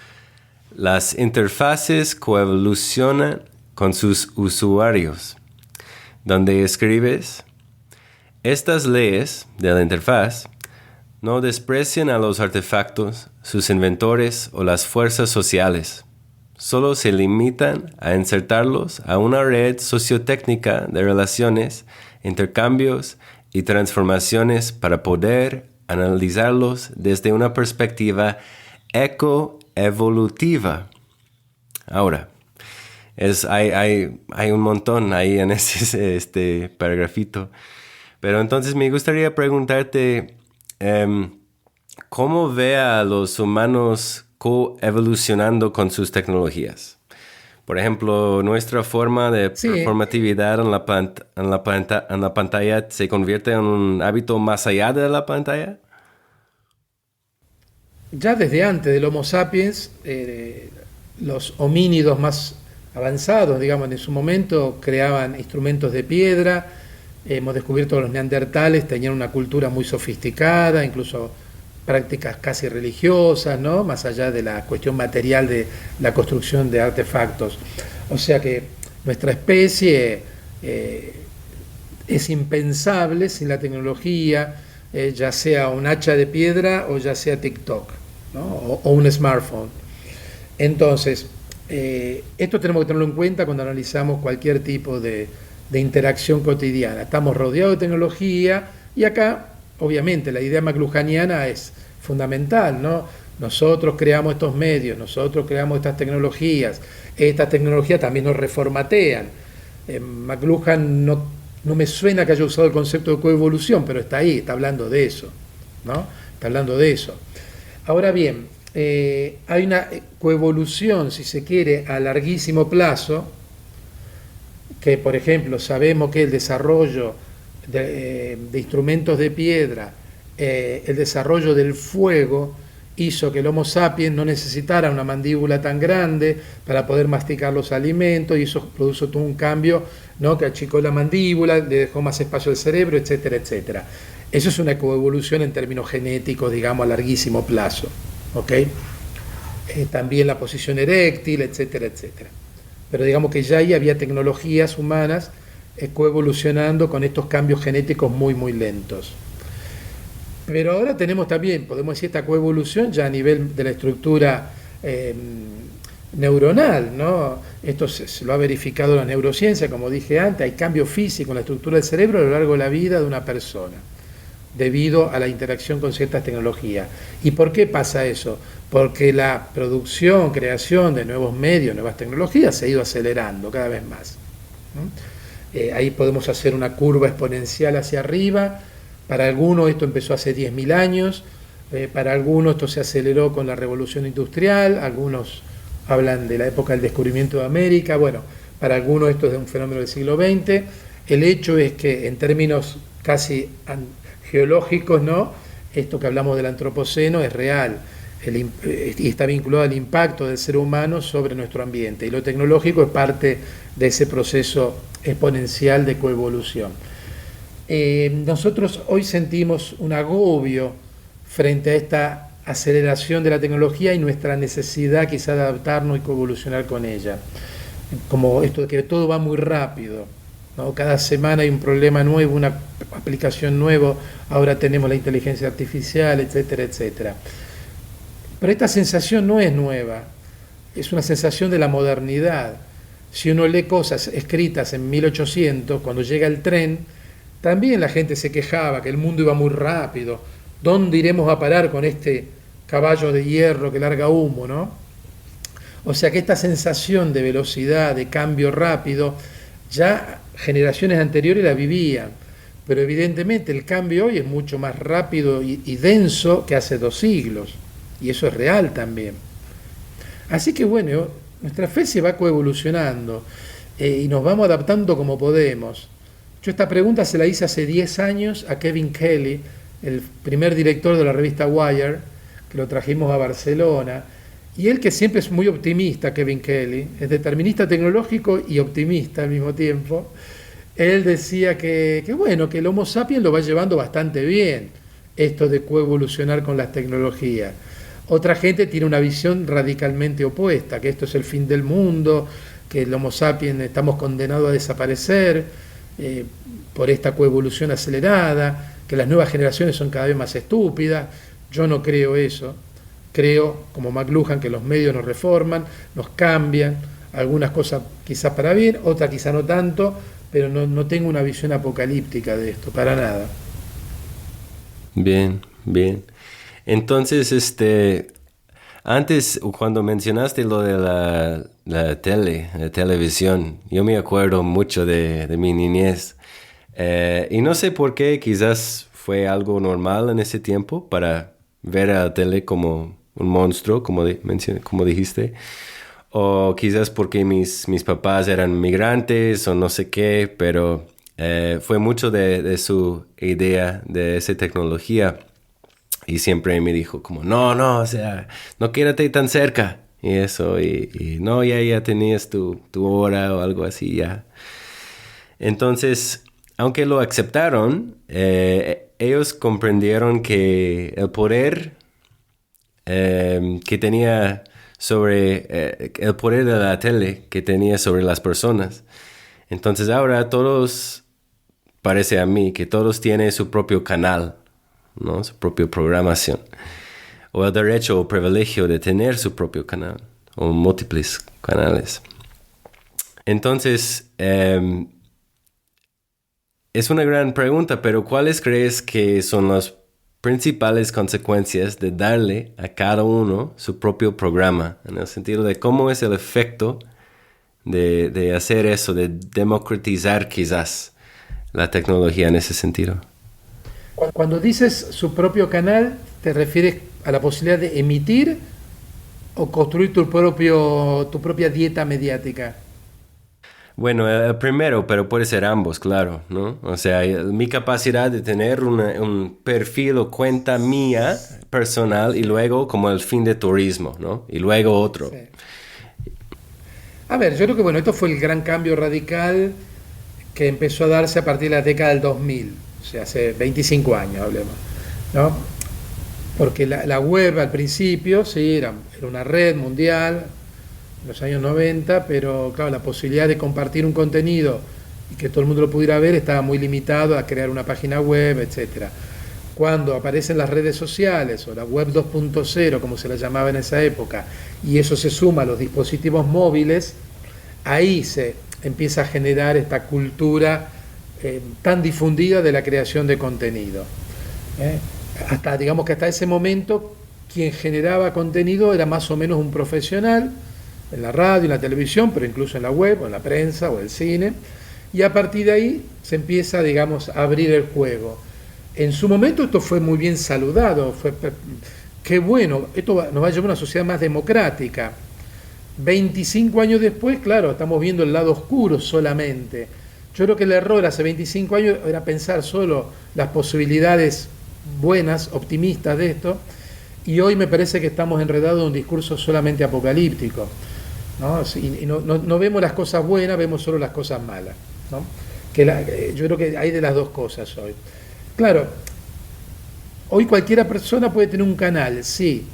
Las interfaces coevolucionan con sus usuarios, donde escribes: estas leyes de la interfaz no desprecian a los artefactos, sus inventores o las fuerzas sociales. Solo se limitan a insertarlos a una red sociotécnica de relaciones, intercambios y transformaciones para poder analizarlos desde una perspectiva ecoevolutiva. Ahora, hay un montón ahí en ese paragrafito. Pero entonces me gustaría preguntarte, ¿cómo ve a los humanos coevolucionando con sus tecnologías? Por ejemplo, ¿nuestra forma de performatividad en la pantalla se convierte en un hábito más allá de la pantalla? Ya desde antes del Homo sapiens, los homínidos más avanzados, digamos, en su momento creaban instrumentos de piedra. Hemos descubierto que los neandertales tenían una cultura muy sofisticada, incluso prácticas casi religiosas, ¿no? Más allá de la cuestión material de la construcción de artefactos. O sea que nuestra especie es impensable sin la tecnología, ya sea un hacha de piedra o ya sea TikTok, ¿no? o un smartphone. Entonces, esto tenemos que tenerlo en cuenta cuando analizamos cualquier tipo de interacción cotidiana. Estamos rodeados de tecnología y acá, obviamente, la idea McLuhaniana es fundamental, ¿no? Nosotros creamos estos medios, nosotros creamos estas tecnologías también nos reformatean. McLuhan no me suena que haya usado el concepto de coevolución, pero está ahí, está hablando de eso, ¿no? Está hablando de eso. Ahora bien, hay una coevolución, si se quiere, a larguísimo plazo, que por ejemplo sabemos que el desarrollo de instrumentos de piedra, el desarrollo del fuego, hizo que el Homo sapiens no necesitara una mandíbula tan grande para poder masticar los alimentos, y eso produjo todo un cambio, ¿no? Que achicó la mandíbula, le dejó más espacio al cerebro, etcétera, etcétera. Eso es una coevolución en términos genéticos, digamos, a larguísimo plazo, ¿ok? También la posición eréctil, etcétera, etcétera. Pero digamos que ya ahí había tecnologías humanas coevolucionando con estos cambios genéticos muy, muy lentos. Pero ahora tenemos también, podemos decir, esta coevolución ya a nivel de la estructura neuronal, ¿no? Esto se lo ha verificado la neurociencia, como dije antes, hay cambio físico en la estructura del cerebro a lo largo de la vida de una persona, debido a la interacción con ciertas tecnologías. ¿Y por qué pasa eso? Porque la producción, creación de nuevos medios, nuevas tecnologías se ha ido acelerando cada vez más. Ahí podemos hacer una curva exponencial hacia arriba. Para algunos esto empezó hace 10.000 años, para algunos esto se aceleró con la revolución industrial, algunos hablan de la época del descubrimiento de América, bueno, para algunos esto es de un fenómeno del siglo XX. El hecho es que en términos casi geológicos, ¿no? Esto que hablamos del antropoceno es real y está vinculado al impacto del ser humano sobre nuestro ambiente, y lo tecnológico es parte de ese proceso exponencial de coevolución. Nosotros hoy sentimos un agobio frente a esta aceleración de la tecnología y nuestra necesidad quizá de adaptarnos y coevolucionar con ella. como esto de que todo va muy rápido, ¿no? Cada semana hay un problema nuevo, una aplicación nueva, ahora tenemos la inteligencia artificial, etcétera, etcétera. Pero esta sensación no es nueva, es una sensación de la modernidad. Si uno lee cosas escritas en 1800, cuando llega el tren, también la gente se quejaba que el mundo iba muy rápido. ¿Dónde iremos a parar con este caballo de hierro que larga humo, ¿no? O sea que esta sensación de velocidad, de cambio rápido, ya generaciones anteriores la vivían. Pero evidentemente el cambio hoy es mucho más rápido y denso que hace 2 siglos. Y eso es real también. Así que bueno, nuestra fe se va coevolucionando y nos vamos adaptando como podemos. Yo esta pregunta se la hice hace 10 años a Kevin Kelly, el primer director de la revista Wired, que lo trajimos a Barcelona. Y él, que siempre es muy optimista, Kevin Kelly, es determinista tecnológico y optimista al mismo tiempo, él decía que bueno, que el Homo sapiens lo va llevando bastante bien, esto de coevolucionar con las tecnologías. Otra gente tiene una visión radicalmente opuesta, que esto es el fin del mundo, que el Homo sapiens estamos condenados a desaparecer por esta coevolución acelerada, que las nuevas generaciones son cada vez más estúpidas. Yo no creo eso. Creo, como McLuhan, que los medios nos reforman, nos cambian, algunas cosas quizás para bien, otras quizás no tanto, pero no tengo una visión apocalíptica de esto, para nada. Bien, bien. Entonces, antes, cuando mencionaste lo de la televisión, yo me acuerdo mucho de mi niñez. Y no sé por qué, quizás fue algo normal en ese tiempo para ver a la tele como un monstruo, como dijiste. O quizás porque mis papás eran migrantes o no sé qué, pero fue mucho de su idea de esa tecnología. Y siempre me dijo como, no, o sea, no quédate tan cerca. Y eso, y no, ya tenías tu hora o algo así, ya. Entonces, aunque lo aceptaron, ellos comprendieron que el poder que tenía el poder de la tele que tenía sobre las personas. Entonces ahora todos, parece a mí, que todos tienen su propio canal, ¿no? Su propia programación. O el derecho o privilegio de tener su propio canal. O múltiples canales. Entonces, es una gran pregunta, pero ¿cuáles crees que son las principales consecuencias de darle a cada uno su propio programa? En el sentido de cómo es el efecto de hacer eso, de democratizar quizás la tecnología en ese sentido. Cuando dices su propio canal, ¿te refieres a la posibilidad de emitir o construir tu propia dieta mediática? Bueno, el primero, pero puede ser ambos, claro, ¿no? O sea, mi capacidad de tener un perfil o cuenta mía personal y luego como el fin de turismo, ¿no? Y luego otro. Sí. A ver, yo creo que bueno, esto fue el gran cambio radical que empezó a darse a partir de la década del 2000, o sea, hace 25 años, hablemos, ¿no? Porque la web al principio, sí, era una red mundial, en los años 90, pero claro, la posibilidad de compartir un contenido y que todo el mundo lo pudiera ver estaba muy limitado a crear una página web, etcétera. Cuando aparecen las redes sociales o la web 2.0, como se la llamaba en esa época, y eso se suma a los dispositivos móviles, ahí se empieza a generar esta cultura tan difundida de la creación de contenido. Digamos que hasta ese momento quien generaba contenido era más o menos un profesional, en la radio, en la televisión, pero incluso en la web, o en la prensa, o el cine, y a partir de ahí se empieza, digamos, a abrir el juego. En su momento esto fue muy bien saludado, qué bueno, esto nos va a llevar a una sociedad más democrática. 25 años después, claro, estamos viendo el lado oscuro solamente. Yo creo que el error hace 25 años era pensar solo las posibilidades buenas, optimistas de esto, y hoy me parece que estamos enredados en un discurso solamente apocalíptico, ¿no? Y no vemos las cosas buenas, vemos solo las cosas malas, ¿no? Yo creo que hay de las dos cosas hoy. Claro, hoy cualquiera persona puede tener un canal, sí,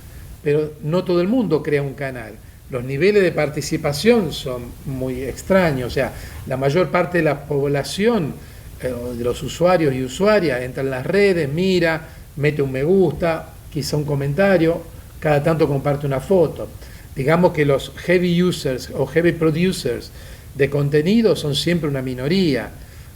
pero no todo el mundo crea un canal. los niveles de participación son muy extraños. O sea, la mayor parte de la población, de los usuarios y usuarias, entra en las redes, mira, mete un me gusta, quizá un comentario, cada tanto comparte una foto. Digamos que los heavy users o heavy producers de contenido son siempre una minoría,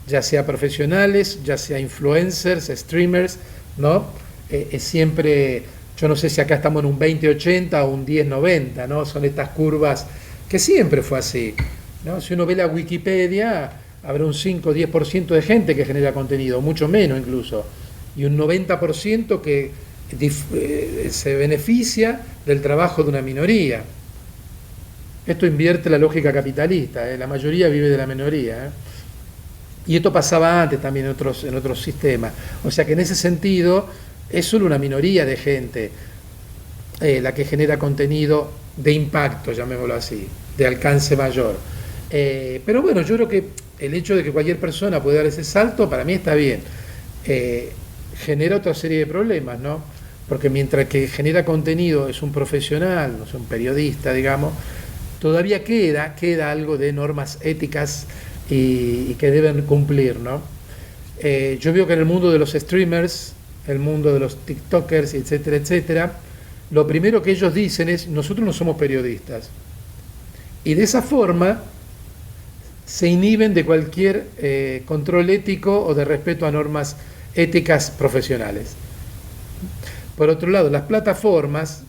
ya sea profesionales, ya sea influencers, streamers, ¿no? Es siempre, yo no sé si acá estamos en un 20-80 o un 10-90, ¿no? Son estas curvas que siempre fue así, ¿no? Si uno ve la Wikipedia, habrá un 5-10% de gente que genera contenido, mucho menos incluso, y un 90% que se beneficia del trabajo de una minoría. Esto invierte la lógica capitalista, la mayoría vive de la minoría. Y esto pasaba antes también en otros sistemas. O sea que en ese sentido es solo una minoría de gente la que genera contenido de impacto, llamémoslo así, de alcance mayor. Pero bueno, yo creo que el hecho de que cualquier persona pueda dar ese salto, para mí está bien. Genera otra serie de problemas, ¿no? Porque mientras que genera contenido es un profesional, no es un periodista, digamos, todavía queda algo de normas éticas y que deben cumplir, ¿no? Yo veo que en el mundo de los streamers, el mundo de los tiktokers, etcétera, etcétera, lo primero que ellos dicen es: nosotros no somos periodistas. Y de esa forma se inhiben de cualquier control ético o de respeto a normas éticas profesionales. Por otro lado, las plataformas,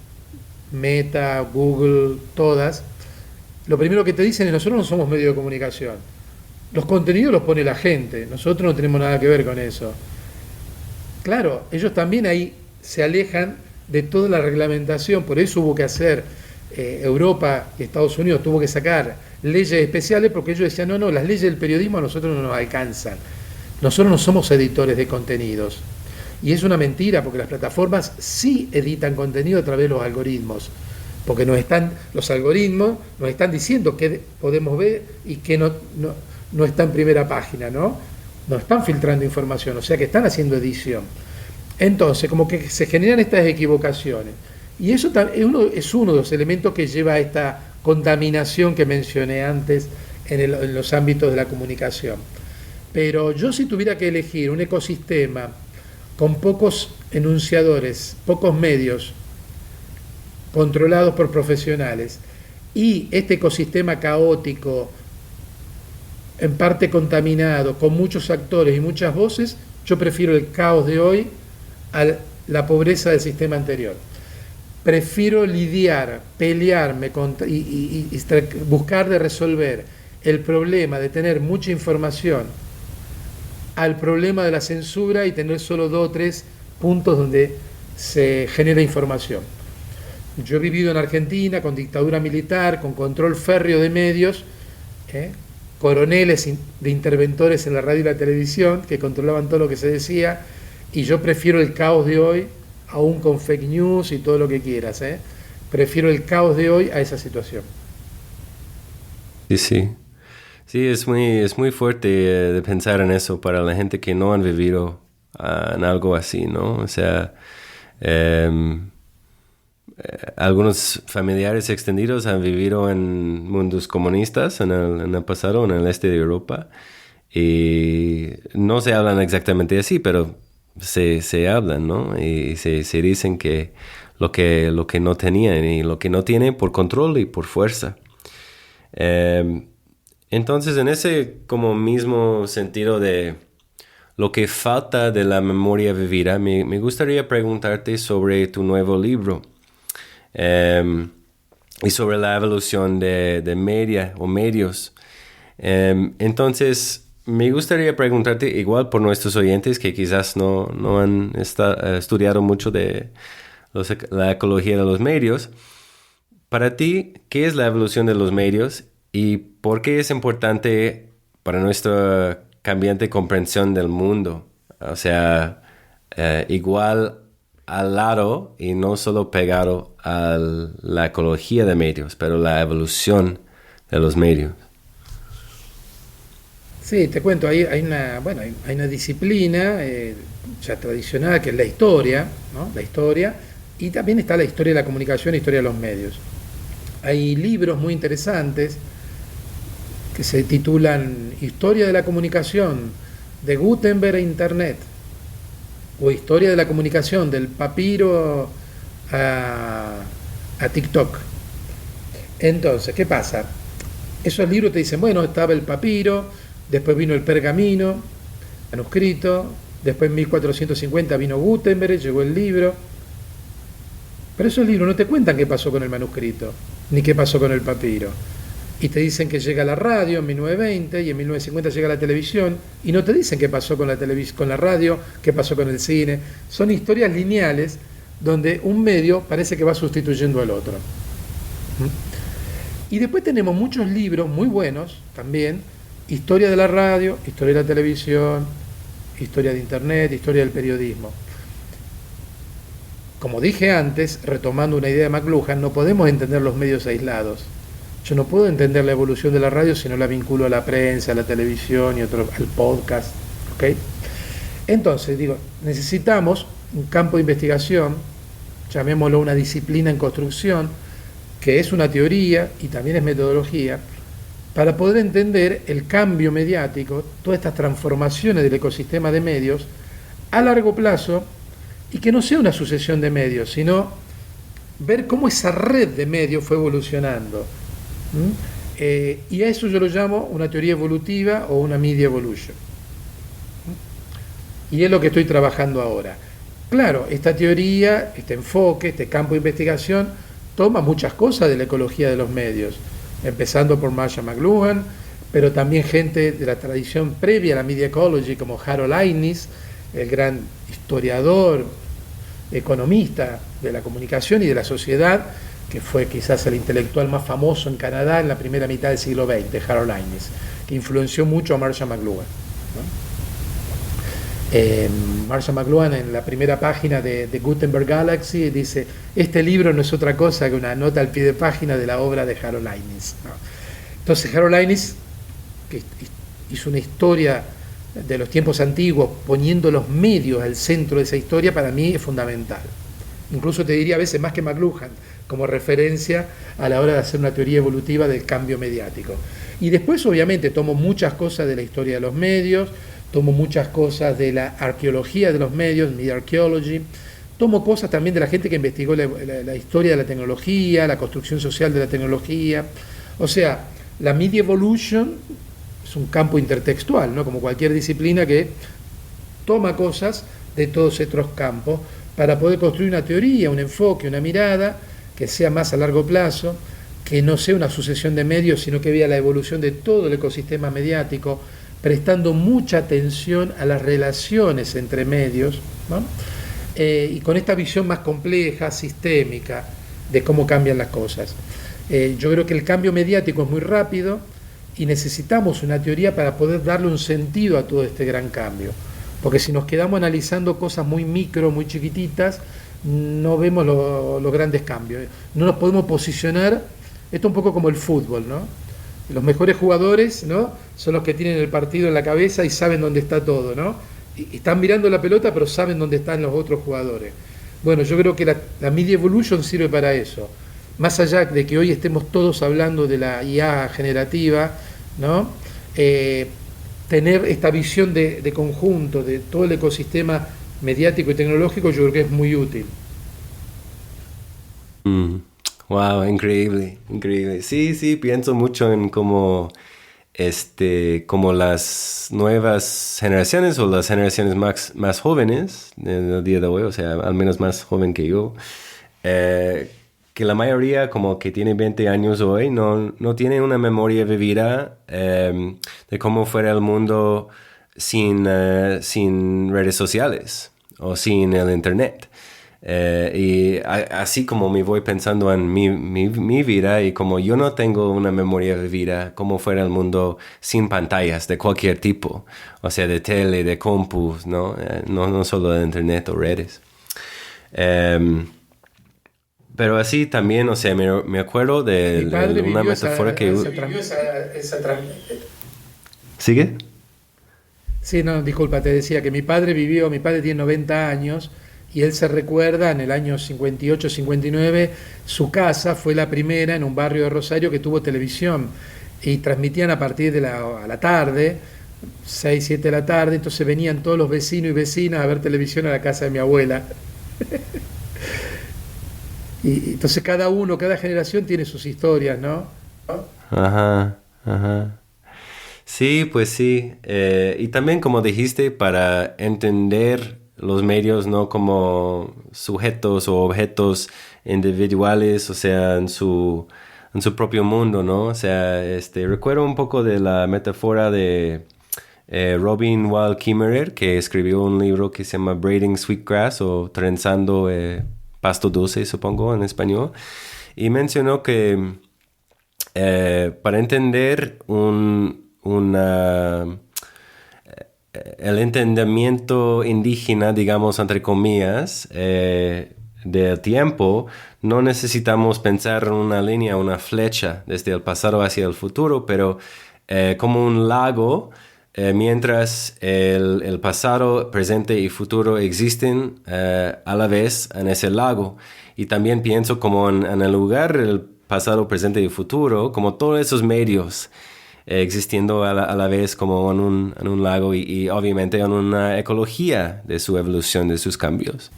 Meta, Google, todas, lo primero que te dicen es: nosotros no somos medio de comunicación. Los contenidos los pone la gente, nosotros no tenemos nada que ver con eso. Claro, ellos también ahí se alejan de toda la reglamentación, por eso hubo que hacer, Europa y Estados Unidos tuvo que sacar leyes especiales, porque ellos decían: no, las leyes del periodismo a nosotros no nos alcanzan. Nosotros no somos editores de contenidos. Y es una mentira, porque las plataformas sí editan contenido a través de los algoritmos, porque los algoritmos nos están diciendo qué podemos ver y qué no está en primera página, ¿no? Nos están filtrando información, o sea que están haciendo edición. Entonces, como que se generan estas equivocaciones. Y eso es uno de los elementos que lleva a esta contaminación que mencioné antes en los ámbitos de la comunicación. Pero yo, si tuviera que elegir un ecosistema con pocos enunciadores, pocos medios, controlados por profesionales, y este ecosistema caótico, en parte contaminado, con muchos actores y muchas voces, yo prefiero el caos de hoy a la pobreza del sistema anterior. Prefiero lidiar, pelearme y buscar de resolver el problema de tener mucha información al problema de la censura y tener solo 2 o 3 puntos donde se genera información. Yo he vivido en Argentina con dictadura militar, con control férreo de medios, coroneles de interventores en la radio y la televisión que controlaban todo lo que se decía, y yo prefiero el caos de hoy, aún con fake news y todo lo que quieras, prefiero el caos de hoy a esa situación. Sí. Sí, es muy fuerte de pensar en eso para la gente que no han vivido en algo así, ¿no? O sea, algunos familiares extendidos han vivido en mundos comunistas en el pasado, en el este de Europa, y no se hablan exactamente así, pero se hablan, ¿no? Y se dicen que lo que no tenían y lo que no tienen por control y por fuerza. Entonces, en ese como mismo sentido de lo que falta de la memoria vivida, me gustaría preguntarte sobre tu nuevo libro y sobre la evolución de media o medios. Entonces, me gustaría preguntarte, igual por nuestros oyentes que quizás no han estudiado mucho de la ecología de los medios, para ti, ¿qué es la evolución de los medios? ¿Y por qué es importante para nuestra cambiante comprensión del mundo? O sea, igual al lado y no solo pegado a la ecología de medios, pero la evolución de los medios. Sí, te cuento, hay una disciplina ya tradicional que es la historia, ¿no? La historia, y también está la historia de la comunicación, la historia de los medios. Hay libros muy interesantes que se titulan Historia de la comunicación de Gutenberg a Internet, o Historia de la comunicación del papiro a TikTok. Entonces, ¿qué pasa? Esos libros te dicen, bueno, estaba el papiro, después vino el pergamino, manuscrito, después en 1450 vino Gutenberg, llegó el libro. Pero esos libros no te cuentan qué pasó con el manuscrito, ni qué pasó con el papiro. Y te dicen que llega la radio en 1920 y en 1950 llega la televisión, y no te dicen qué pasó con la radio, qué pasó con el cine. Son historias lineales donde un medio parece que va sustituyendo al otro. Y después tenemos muchos libros muy buenos también, historia de la radio, historia de la televisión, historia de Internet, historia del periodismo. Como dije antes, retomando una idea de McLuhan, no podemos entender los medios aislados. Yo no puedo entender la evolución de la radio si no la vinculo a la prensa, a la televisión y al podcast. ¿Okay? Entonces, digo, necesitamos un campo de investigación, llamémoslo una disciplina en construcción, que es una teoría y también es metodología, para poder entender el cambio mediático, todas estas transformaciones del ecosistema de medios a largo plazo, y que no sea una sucesión de medios, sino ver cómo esa red de medios fue evolucionando. Y a eso yo lo llamo una teoría evolutiva o una media evolution. Y es lo que estoy trabajando ahora. Claro, esta teoría, este enfoque, este campo de investigación, toma muchas cosas de la ecología de los medios, empezando por Marshall McLuhan, pero también gente de la tradición previa a la media ecology, como Harold Innis, el gran historiador, economista de la comunicación y de la sociedad, que fue quizás el intelectual más famoso en Canadá en la primera mitad del siglo XX, Harold Innis, que influenció mucho a Marshall McLuhan, ¿no? Marshall McLuhan, en la primera página de Gutenberg Galaxy, dice: este libro no es otra cosa que una nota al pie de página de la obra de Harold Innis, ¿no? Entonces Harold Innis, que hizo una historia de los tiempos antiguos, poniendo los medios al centro de esa historia, para mí es fundamental. Incluso te diría a veces más que McLuhan, como referencia a la hora de hacer una teoría evolutiva del cambio mediático. Y después, obviamente, tomo muchas cosas de la historia de los medios, tomo muchas cosas de la arqueología de los medios, media archaeology, tomo cosas también de la gente que investigó la historia de la tecnología, la construcción social de la tecnología. O sea, la media evolution es un campo intertextual, ¿no? Como cualquier disciplina que toma cosas de todos estos campos para poder construir una teoría, un enfoque, una mirada que sea más a largo plazo, que no sea una sucesión de medios, sino que vea la evolución de todo el ecosistema mediático, prestando mucha atención a las relaciones entre medios, ¿no? Y con esta visión más compleja, sistémica, de cómo cambian las cosas. Yo creo que el cambio mediático es muy rápido y necesitamos una teoría para poder darle un sentido a todo este gran cambio. Porque si nos quedamos analizando cosas muy micro, muy chiquititas, no vemos los grandes cambios. No nos podemos posicionar. Esto es un poco como el fútbol, ¿no? Los mejores jugadores, ¿no?, son los que tienen el partido en la cabeza y saben dónde está todo, ¿no? Y están mirando la pelota, pero saben dónde están los otros jugadores. Bueno, yo creo que la media evolution sirve para eso. Más allá de que hoy estemos todos hablando de la IA generativa, ¿no? Tener esta visión de conjunto de todo el ecosistema mediático y tecnológico, yo creo que es muy útil. Wow, increíble, increíble. Sí, pienso mucho en cómo las nuevas generaciones o las generaciones más jóvenes del día de hoy, o sea, al menos más joven que yo, que la mayoría como que tiene 20 años hoy no tiene una memoria vivida de cómo fuera el mundo sin redes sociales o sin el internet. Y así como me voy pensando en mi vida, y como yo no tengo una memoria vivida cómo fuera el mundo sin pantallas de cualquier tipo, o sea, de tele, de compus, ¿no? No solo de internet o redes. Pero así también, o sea, me acuerdo de una metáfora que... ¿Sigue? Sí, no, disculpa, te decía que mi padre tiene 90 años, y él se recuerda en el año 58-59, su casa fue la primera en un barrio de Rosario que tuvo televisión y transmitían a partir de a la tarde, 6 7 de la tarde, entonces venían todos los vecinos y vecinas a ver televisión a la casa de mi abuela. Y entonces cada generación tiene sus historias, ¿no? Ajá, ajá. Sí, pues sí. Y también, como dijiste, para entender los medios no como sujetos o objetos individuales, o sea, en su propio mundo, ¿no? O sea, recuerdo un poco de la metáfora de Robin Wall Kimmerer, que escribió un libro que se llama Braiding Sweetgrass o Trenzando Pasto Dulce, supongo, en español. Y mencionó que para entender el entendimiento indígena, digamos, entre comillas, del tiempo, no necesitamos pensar en una línea, una flecha desde el pasado hacia el futuro, pero como un lago, mientras el pasado, presente y futuro existen a la vez en ese lago. Y también pienso como en el lugar, el pasado, presente y futuro, como todos esos medios existiendo a la vez como en un lago y obviamente en una ecología de su evolución, de sus cambios.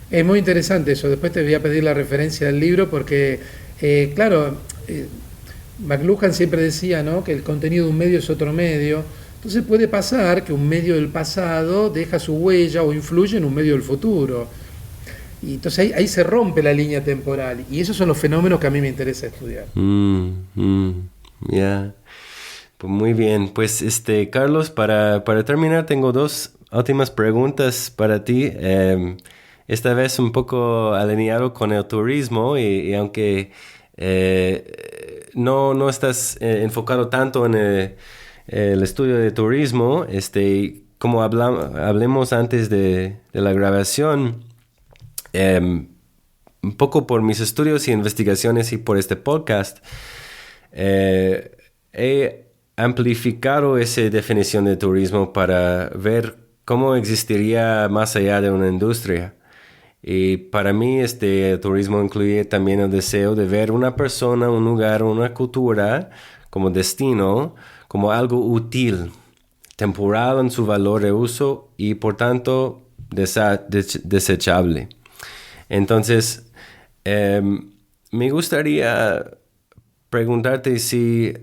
Es muy interesante eso. Después te voy a pedir la referencia del libro porque, claro, McLuhan siempre decía, ¿no?, que el contenido de un medio es otro medio. Entonces puede pasar que un medio del pasado deja su huella o influye en un medio del futuro. Y entonces ahí se rompe la línea temporal. Y esos son los fenómenos que a mí me interesa estudiar. Ya. Pues muy bien. Pues Carlos, para terminar, tengo dos últimas preguntas para ti. Esta vez un poco alineado con el turismo y aunque no estás enfocado tanto en el estudio de turismo, como hablemos antes de la grabación, un poco por mis estudios y investigaciones y por este podcast, he amplificado esa definición de turismo para ver cómo existiría más allá de una industria. Y para mí el turismo incluye también el deseo de ver una persona, un lugar, una cultura como destino, como algo útil, temporal en su valor de uso y por tanto desechable. Entonces, me gustaría preguntarte si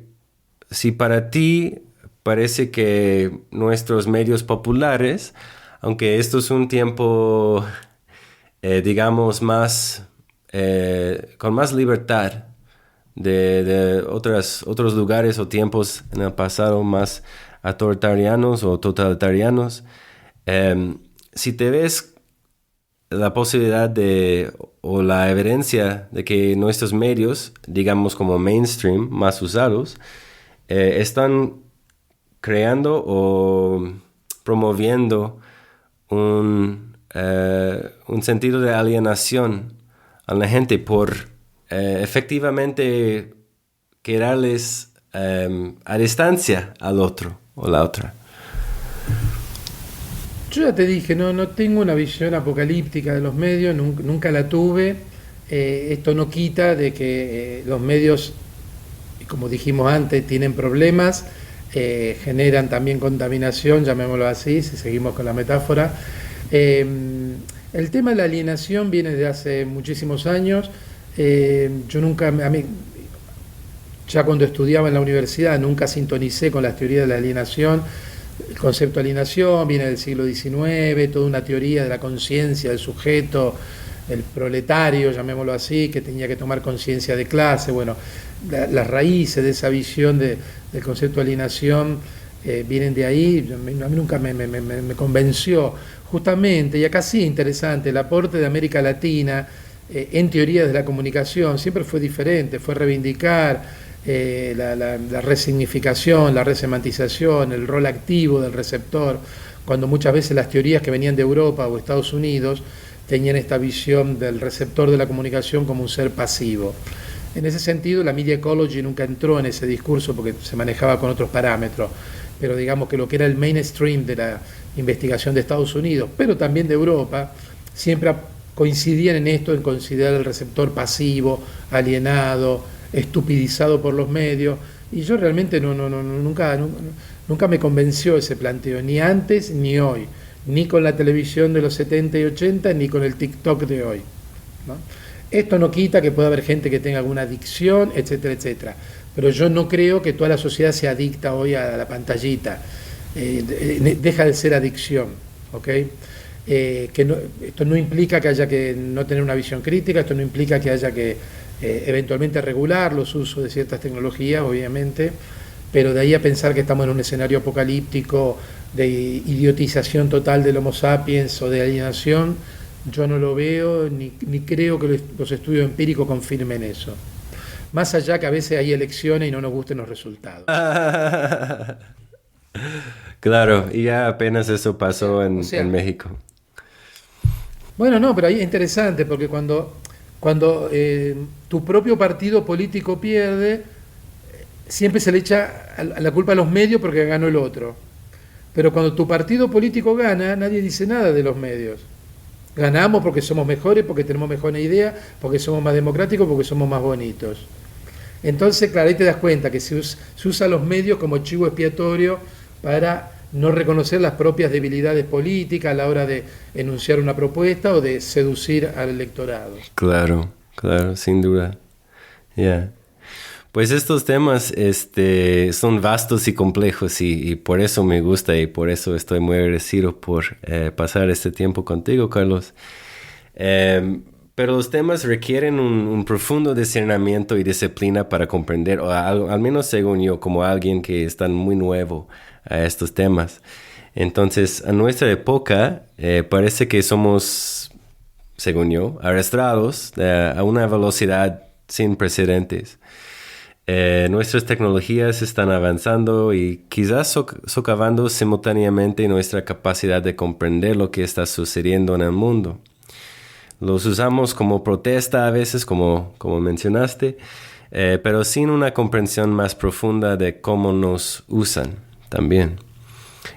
para ti parece que nuestros medios populares, aunque esto es un tiempo digamos, con más libertad de otros lugares o tiempos en el pasado más autoritarianos o totalitarianos. Si te ves la posibilidad o la evidencia de que nuestros medios, digamos como mainstream, más usados, están creando o promoviendo un sentido de alienación a la gente por efectivamente quererles a distancia al otro o la otra. Yo ya te dije, no tengo una visión apocalíptica de los medios, nunca la tuve. Esto no quita de que los medios, como dijimos antes, tienen problemas, generan también contaminación, llamémoslo así, si seguimos con la metáfora. El tema de la alienación viene de hace muchísimos años. Yo nunca, ya cuando estudiaba en la universidad, nunca sintonicé con las teorías de la alienación. El concepto de alienación viene del siglo XIX, toda una teoría de la conciencia del sujeto, el proletario, llamémoslo así, que tenía que tomar conciencia de clase. Bueno, las raíces de esa visión del concepto de alienación vienen de ahí. A mí nunca me convenció. Justamente, y acá sí interesante, el aporte de América Latina en teorías de la comunicación siempre fue diferente, fue reivindicar la resignificación, la resemantización, el rol activo del receptor, cuando muchas veces las teorías que venían de Europa o Estados Unidos tenían esta visión del receptor de la comunicación como un ser pasivo. En ese sentido, la media ecology nunca entró en ese discurso porque se manejaba con otros parámetros, pero digamos que lo que era el mainstream de la investigación de Estados Unidos, pero también de Europa, siempre coincidían en esto, en considerar el receptor pasivo, alienado, estupidizado por los medios, y yo realmente nunca me convenció ese planteo, ni antes ni hoy, ni con la televisión de los 70 y 80, ni con el TikTok de hoy, ¿no? Esto no quita que pueda haber gente que tenga alguna adicción, etcétera, etcétera, pero yo no creo que toda la sociedad se adicta hoy a la pantallita, deja de ser adicción, ¿ok? Esto no implica que haya que no tener una visión crítica, esto no implica que haya que eventualmente regular los usos de ciertas tecnologías, obviamente, pero de ahí a pensar que estamos en un escenario apocalíptico de idiotización total del Homo sapiens o de alienación, yo no lo veo ni creo que los estudios empíricos confirmen eso. Más allá que a veces hay elecciones y no nos gusten los resultados. Claro, y ya apenas eso pasó en México. Bueno, no, pero ahí es interesante porque cuando tu propio partido político pierde, siempre se le echa la culpa a los medios porque ganó el otro. Pero cuando tu partido político gana, nadie dice nada de los medios. Ganamos porque somos mejores, porque tenemos mejores ideas, porque somos más democráticos, porque somos más bonitos. Entonces, claro, ahí te das cuenta que se usa los medios como chivo expiatorio para no reconocer las propias debilidades políticas a la hora de enunciar una propuesta o de seducir al electorado. Claro, sin duda. Yeah. Pues estos temas son vastos y complejos y por eso me gusta y por eso estoy muy agradecido por pasar este tiempo contigo, Carlos. Pero los temas requieren un profundo discernimiento y disciplina para comprender, o al menos según yo, como alguien que está muy nuevo a estos temas. Entonces, a nuestra época, parece que somos, según yo, arrastrados a una velocidad sin precedentes. Nuestras tecnologías están avanzando y quizás socavando simultáneamente nuestra capacidad de comprender lo que está sucediendo en el mundo. Los usamos como protesta a veces, como mencionaste, pero sin una comprensión más profunda de cómo nos usan también.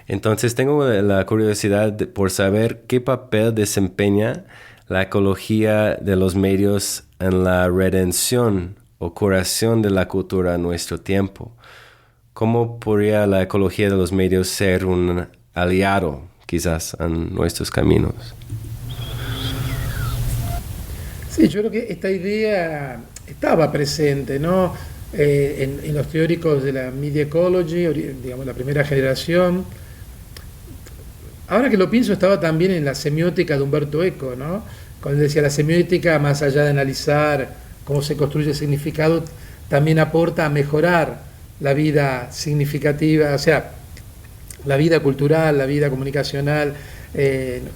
Entonces tengo la curiosidad por saber qué papel desempeña la ecología de los medios en la redención o curación de la cultura en nuestro tiempo. ¿Cómo podría la ecología de los medios ser un aliado, quizás, en nuestros caminos? Sí, yo creo que esta idea estaba presente, ¿no? En los teóricos de la media ecology, digamos, la primera generación. Ahora que lo pienso, estaba también en la semiótica de Humberto Eco, ¿no? Cuando decía la semiótica, más allá de analizar cómo se construye el significado, también aporta a mejorar la vida significativa, o sea, la vida cultural, la vida comunicacional,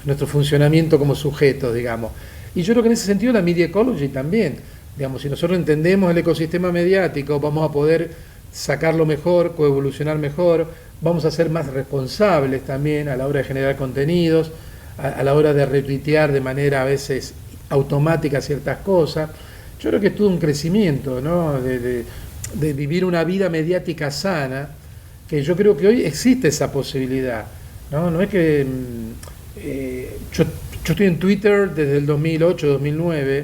nuestro funcionamiento como sujetos, digamos. Y yo creo que en ese sentido la media ecology también, digamos, si nosotros entendemos el ecosistema mediático, vamos a poder sacarlo mejor, coevolucionar mejor, vamos a ser más responsables también a la hora de generar contenidos, a la hora de retuitear de manera a veces automática ciertas cosas. Yo creo que es todo un crecimiento, ¿no? de vivir una vida mediática sana, que yo creo que hoy existe esa posibilidad, ¿no? No es que yo estoy en Twitter desde el 2008-2009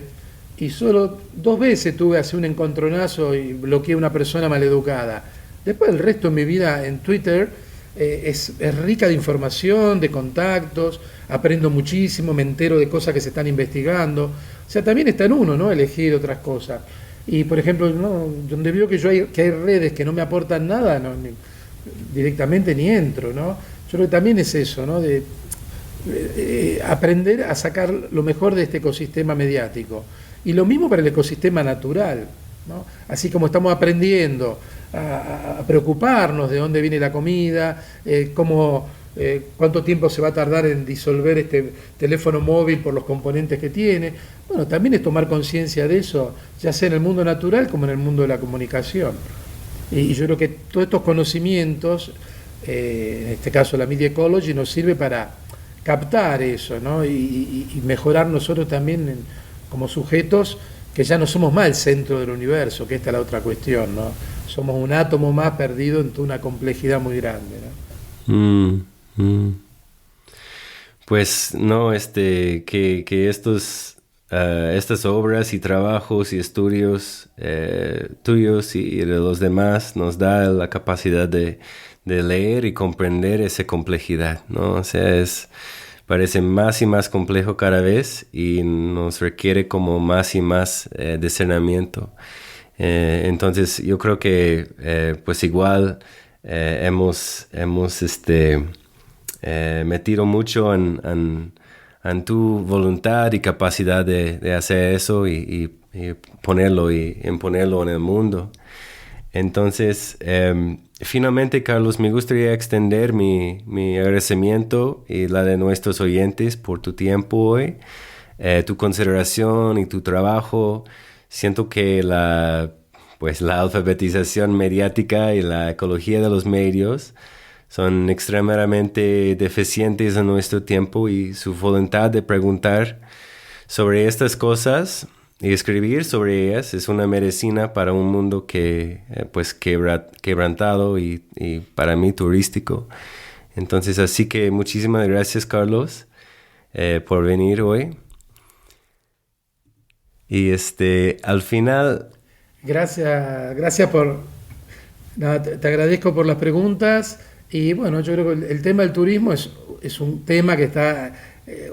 y solo 2 veces tuve así un encontronazo y bloqueé a una persona maleducada. Después el resto de mi vida en Twitter es rica de información, de contactos, aprendo muchísimo, me entero de cosas que se están investigando. O sea, también está en uno, ¿no? Elegir otras cosas. Y, por ejemplo, ¿no? Donde veo que hay redes que no me aportan nada, directamente ni entro, ¿no? Yo creo que también es eso, ¿no? De aprender a sacar lo mejor de este ecosistema mediático. Y lo mismo para el ecosistema natural, ¿no? Así como estamos aprendiendo a preocuparnos de dónde viene la comida, cuánto tiempo se va a tardar en disolver este teléfono móvil por los componentes que tiene. Bueno, también es tomar conciencia de eso, ya sea en el mundo natural como en el mundo de la comunicación. Y yo creo que todos estos conocimientos, en este caso la media ecology, nos sirve para captar eso, ¿no? y mejorar nosotros también como sujetos, que ya no somos más el centro del universo, que esta es la otra cuestión, ¿no? Somos un átomo más perdido en toda una complejidad muy grande, ¿no? Pues no, que estas obras y trabajos y estudios tuyos y de los demás nos da la capacidad de leer y comprender esa complejidad, ¿no? O sea, parece más y más complejo cada vez y nos requiere como más y más discernimiento. Entonces yo creo que pues igual hemos metido mucho en tu voluntad y capacidad de hacer eso y ponerlo y imponerlo en el mundo. Entonces, finalmente, Carlos, me gustaría extender mi agradecimiento y la de nuestros oyentes por tu tiempo hoy, tu consideración y tu trabajo. Siento que la alfabetización mediática y la ecología de los medios son extremadamente deficientes en nuestro tiempo y su voluntad de preguntar sobre estas cosas y escribir sobre ellas es una medicina para un mundo que quebrantado y para mí turístico. Entonces, así que muchísimas gracias, Carlos, por venir hoy. Y al final... Gracias por... Nada, te agradezco por las preguntas. Y bueno, yo creo que el tema del turismo es un tema que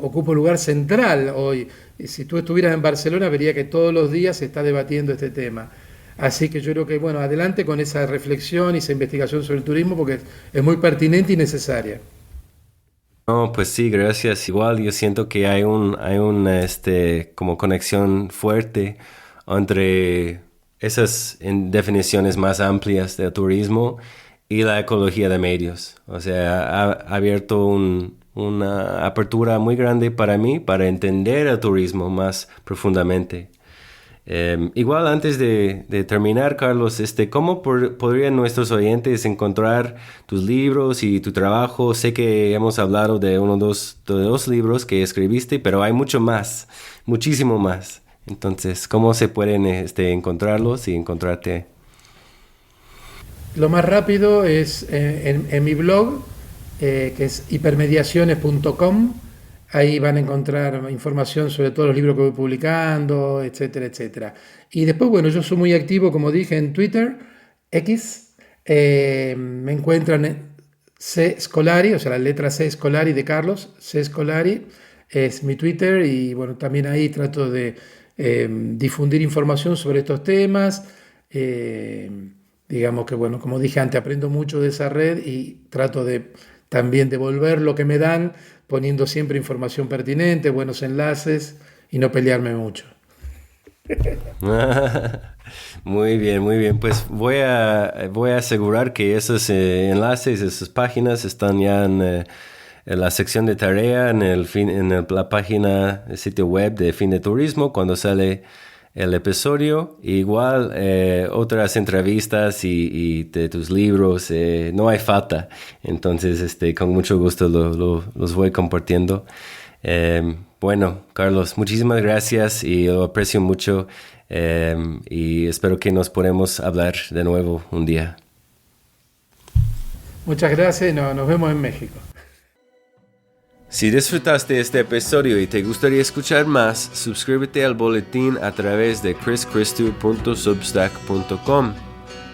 ocupa un lugar central hoy. Y si tú estuvieras en Barcelona, vería que todos los días se está debatiendo este tema. Así que yo creo que, bueno, adelante con esa reflexión y esa investigación sobre el turismo porque es muy pertinente y necesaria. No, pues sí, gracias. Igual yo siento que hay una como conexión fuerte entre esas definiciones más amplias del turismo y la ecología de medios. O sea, ha abierto una apertura muy grande para mí para entender el turismo más profundamente. Igual antes de terminar, Carlos, ¿cómo podrían nuestros oyentes encontrar tus libros y tu trabajo? Sé que hemos hablado de dos libros que escribiste, pero hay mucho más, muchísimo más. Entonces, ¿cómo se pueden encontrarlos y encontrarte? Lo más rápido es en mi blog, que es hipermediaciones.com. Ahí van a encontrar información sobre todos los libros que voy publicando, etcétera, etcétera. Y después, bueno, yo soy muy activo, como dije, en Twitter, X. Me encuentran en C. Scolari, o sea, la letra C. Scolari de Carlos, C. Scolari, es mi Twitter. Y bueno, también ahí trato de difundir información sobre estos temas. Digamos que, bueno, como dije antes, aprendo mucho de esa red y trato de también devolver lo que me dan, poniendo siempre información pertinente, buenos enlaces y no pelearme mucho. Muy bien, muy bien. Pues voy a asegurar que esos enlaces, esas páginas están ya en la sección de tarea, la página, el sitio web de Fin de Turismo, cuando sale el episodio. Igual otras entrevistas y de tus libros, no hay falta. Entonces, con mucho gusto los voy compartiendo. Bueno, Carlos, muchísimas gracias y lo aprecio mucho y espero que nos podamos hablar de nuevo un día. Muchas gracias y nos vemos en México. Si disfrutaste este episodio y te gustaría escuchar más, suscríbete al boletín a través de chrischristu.substack.com,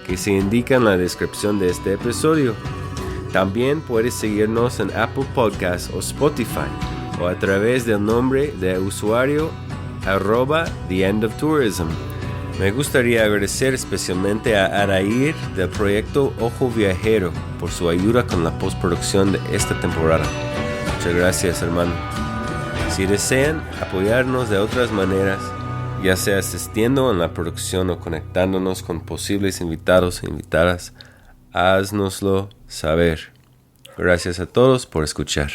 que se indica en la descripción de este episodio. También puedes seguirnos en Apple Podcasts o Spotify, o a través del nombre de usuario @TheEndOfTourism. Me gustaría agradecer especialmente a Arair del proyecto Ojo Viajero por su ayuda con la postproducción de esta temporada. Muchas gracias, hermano. Si desean apoyarnos de otras maneras, ya sea asistiendo en la producción o conectándonos con posibles invitados e invitadas, háznoslo saber. Gracias a todos por escuchar.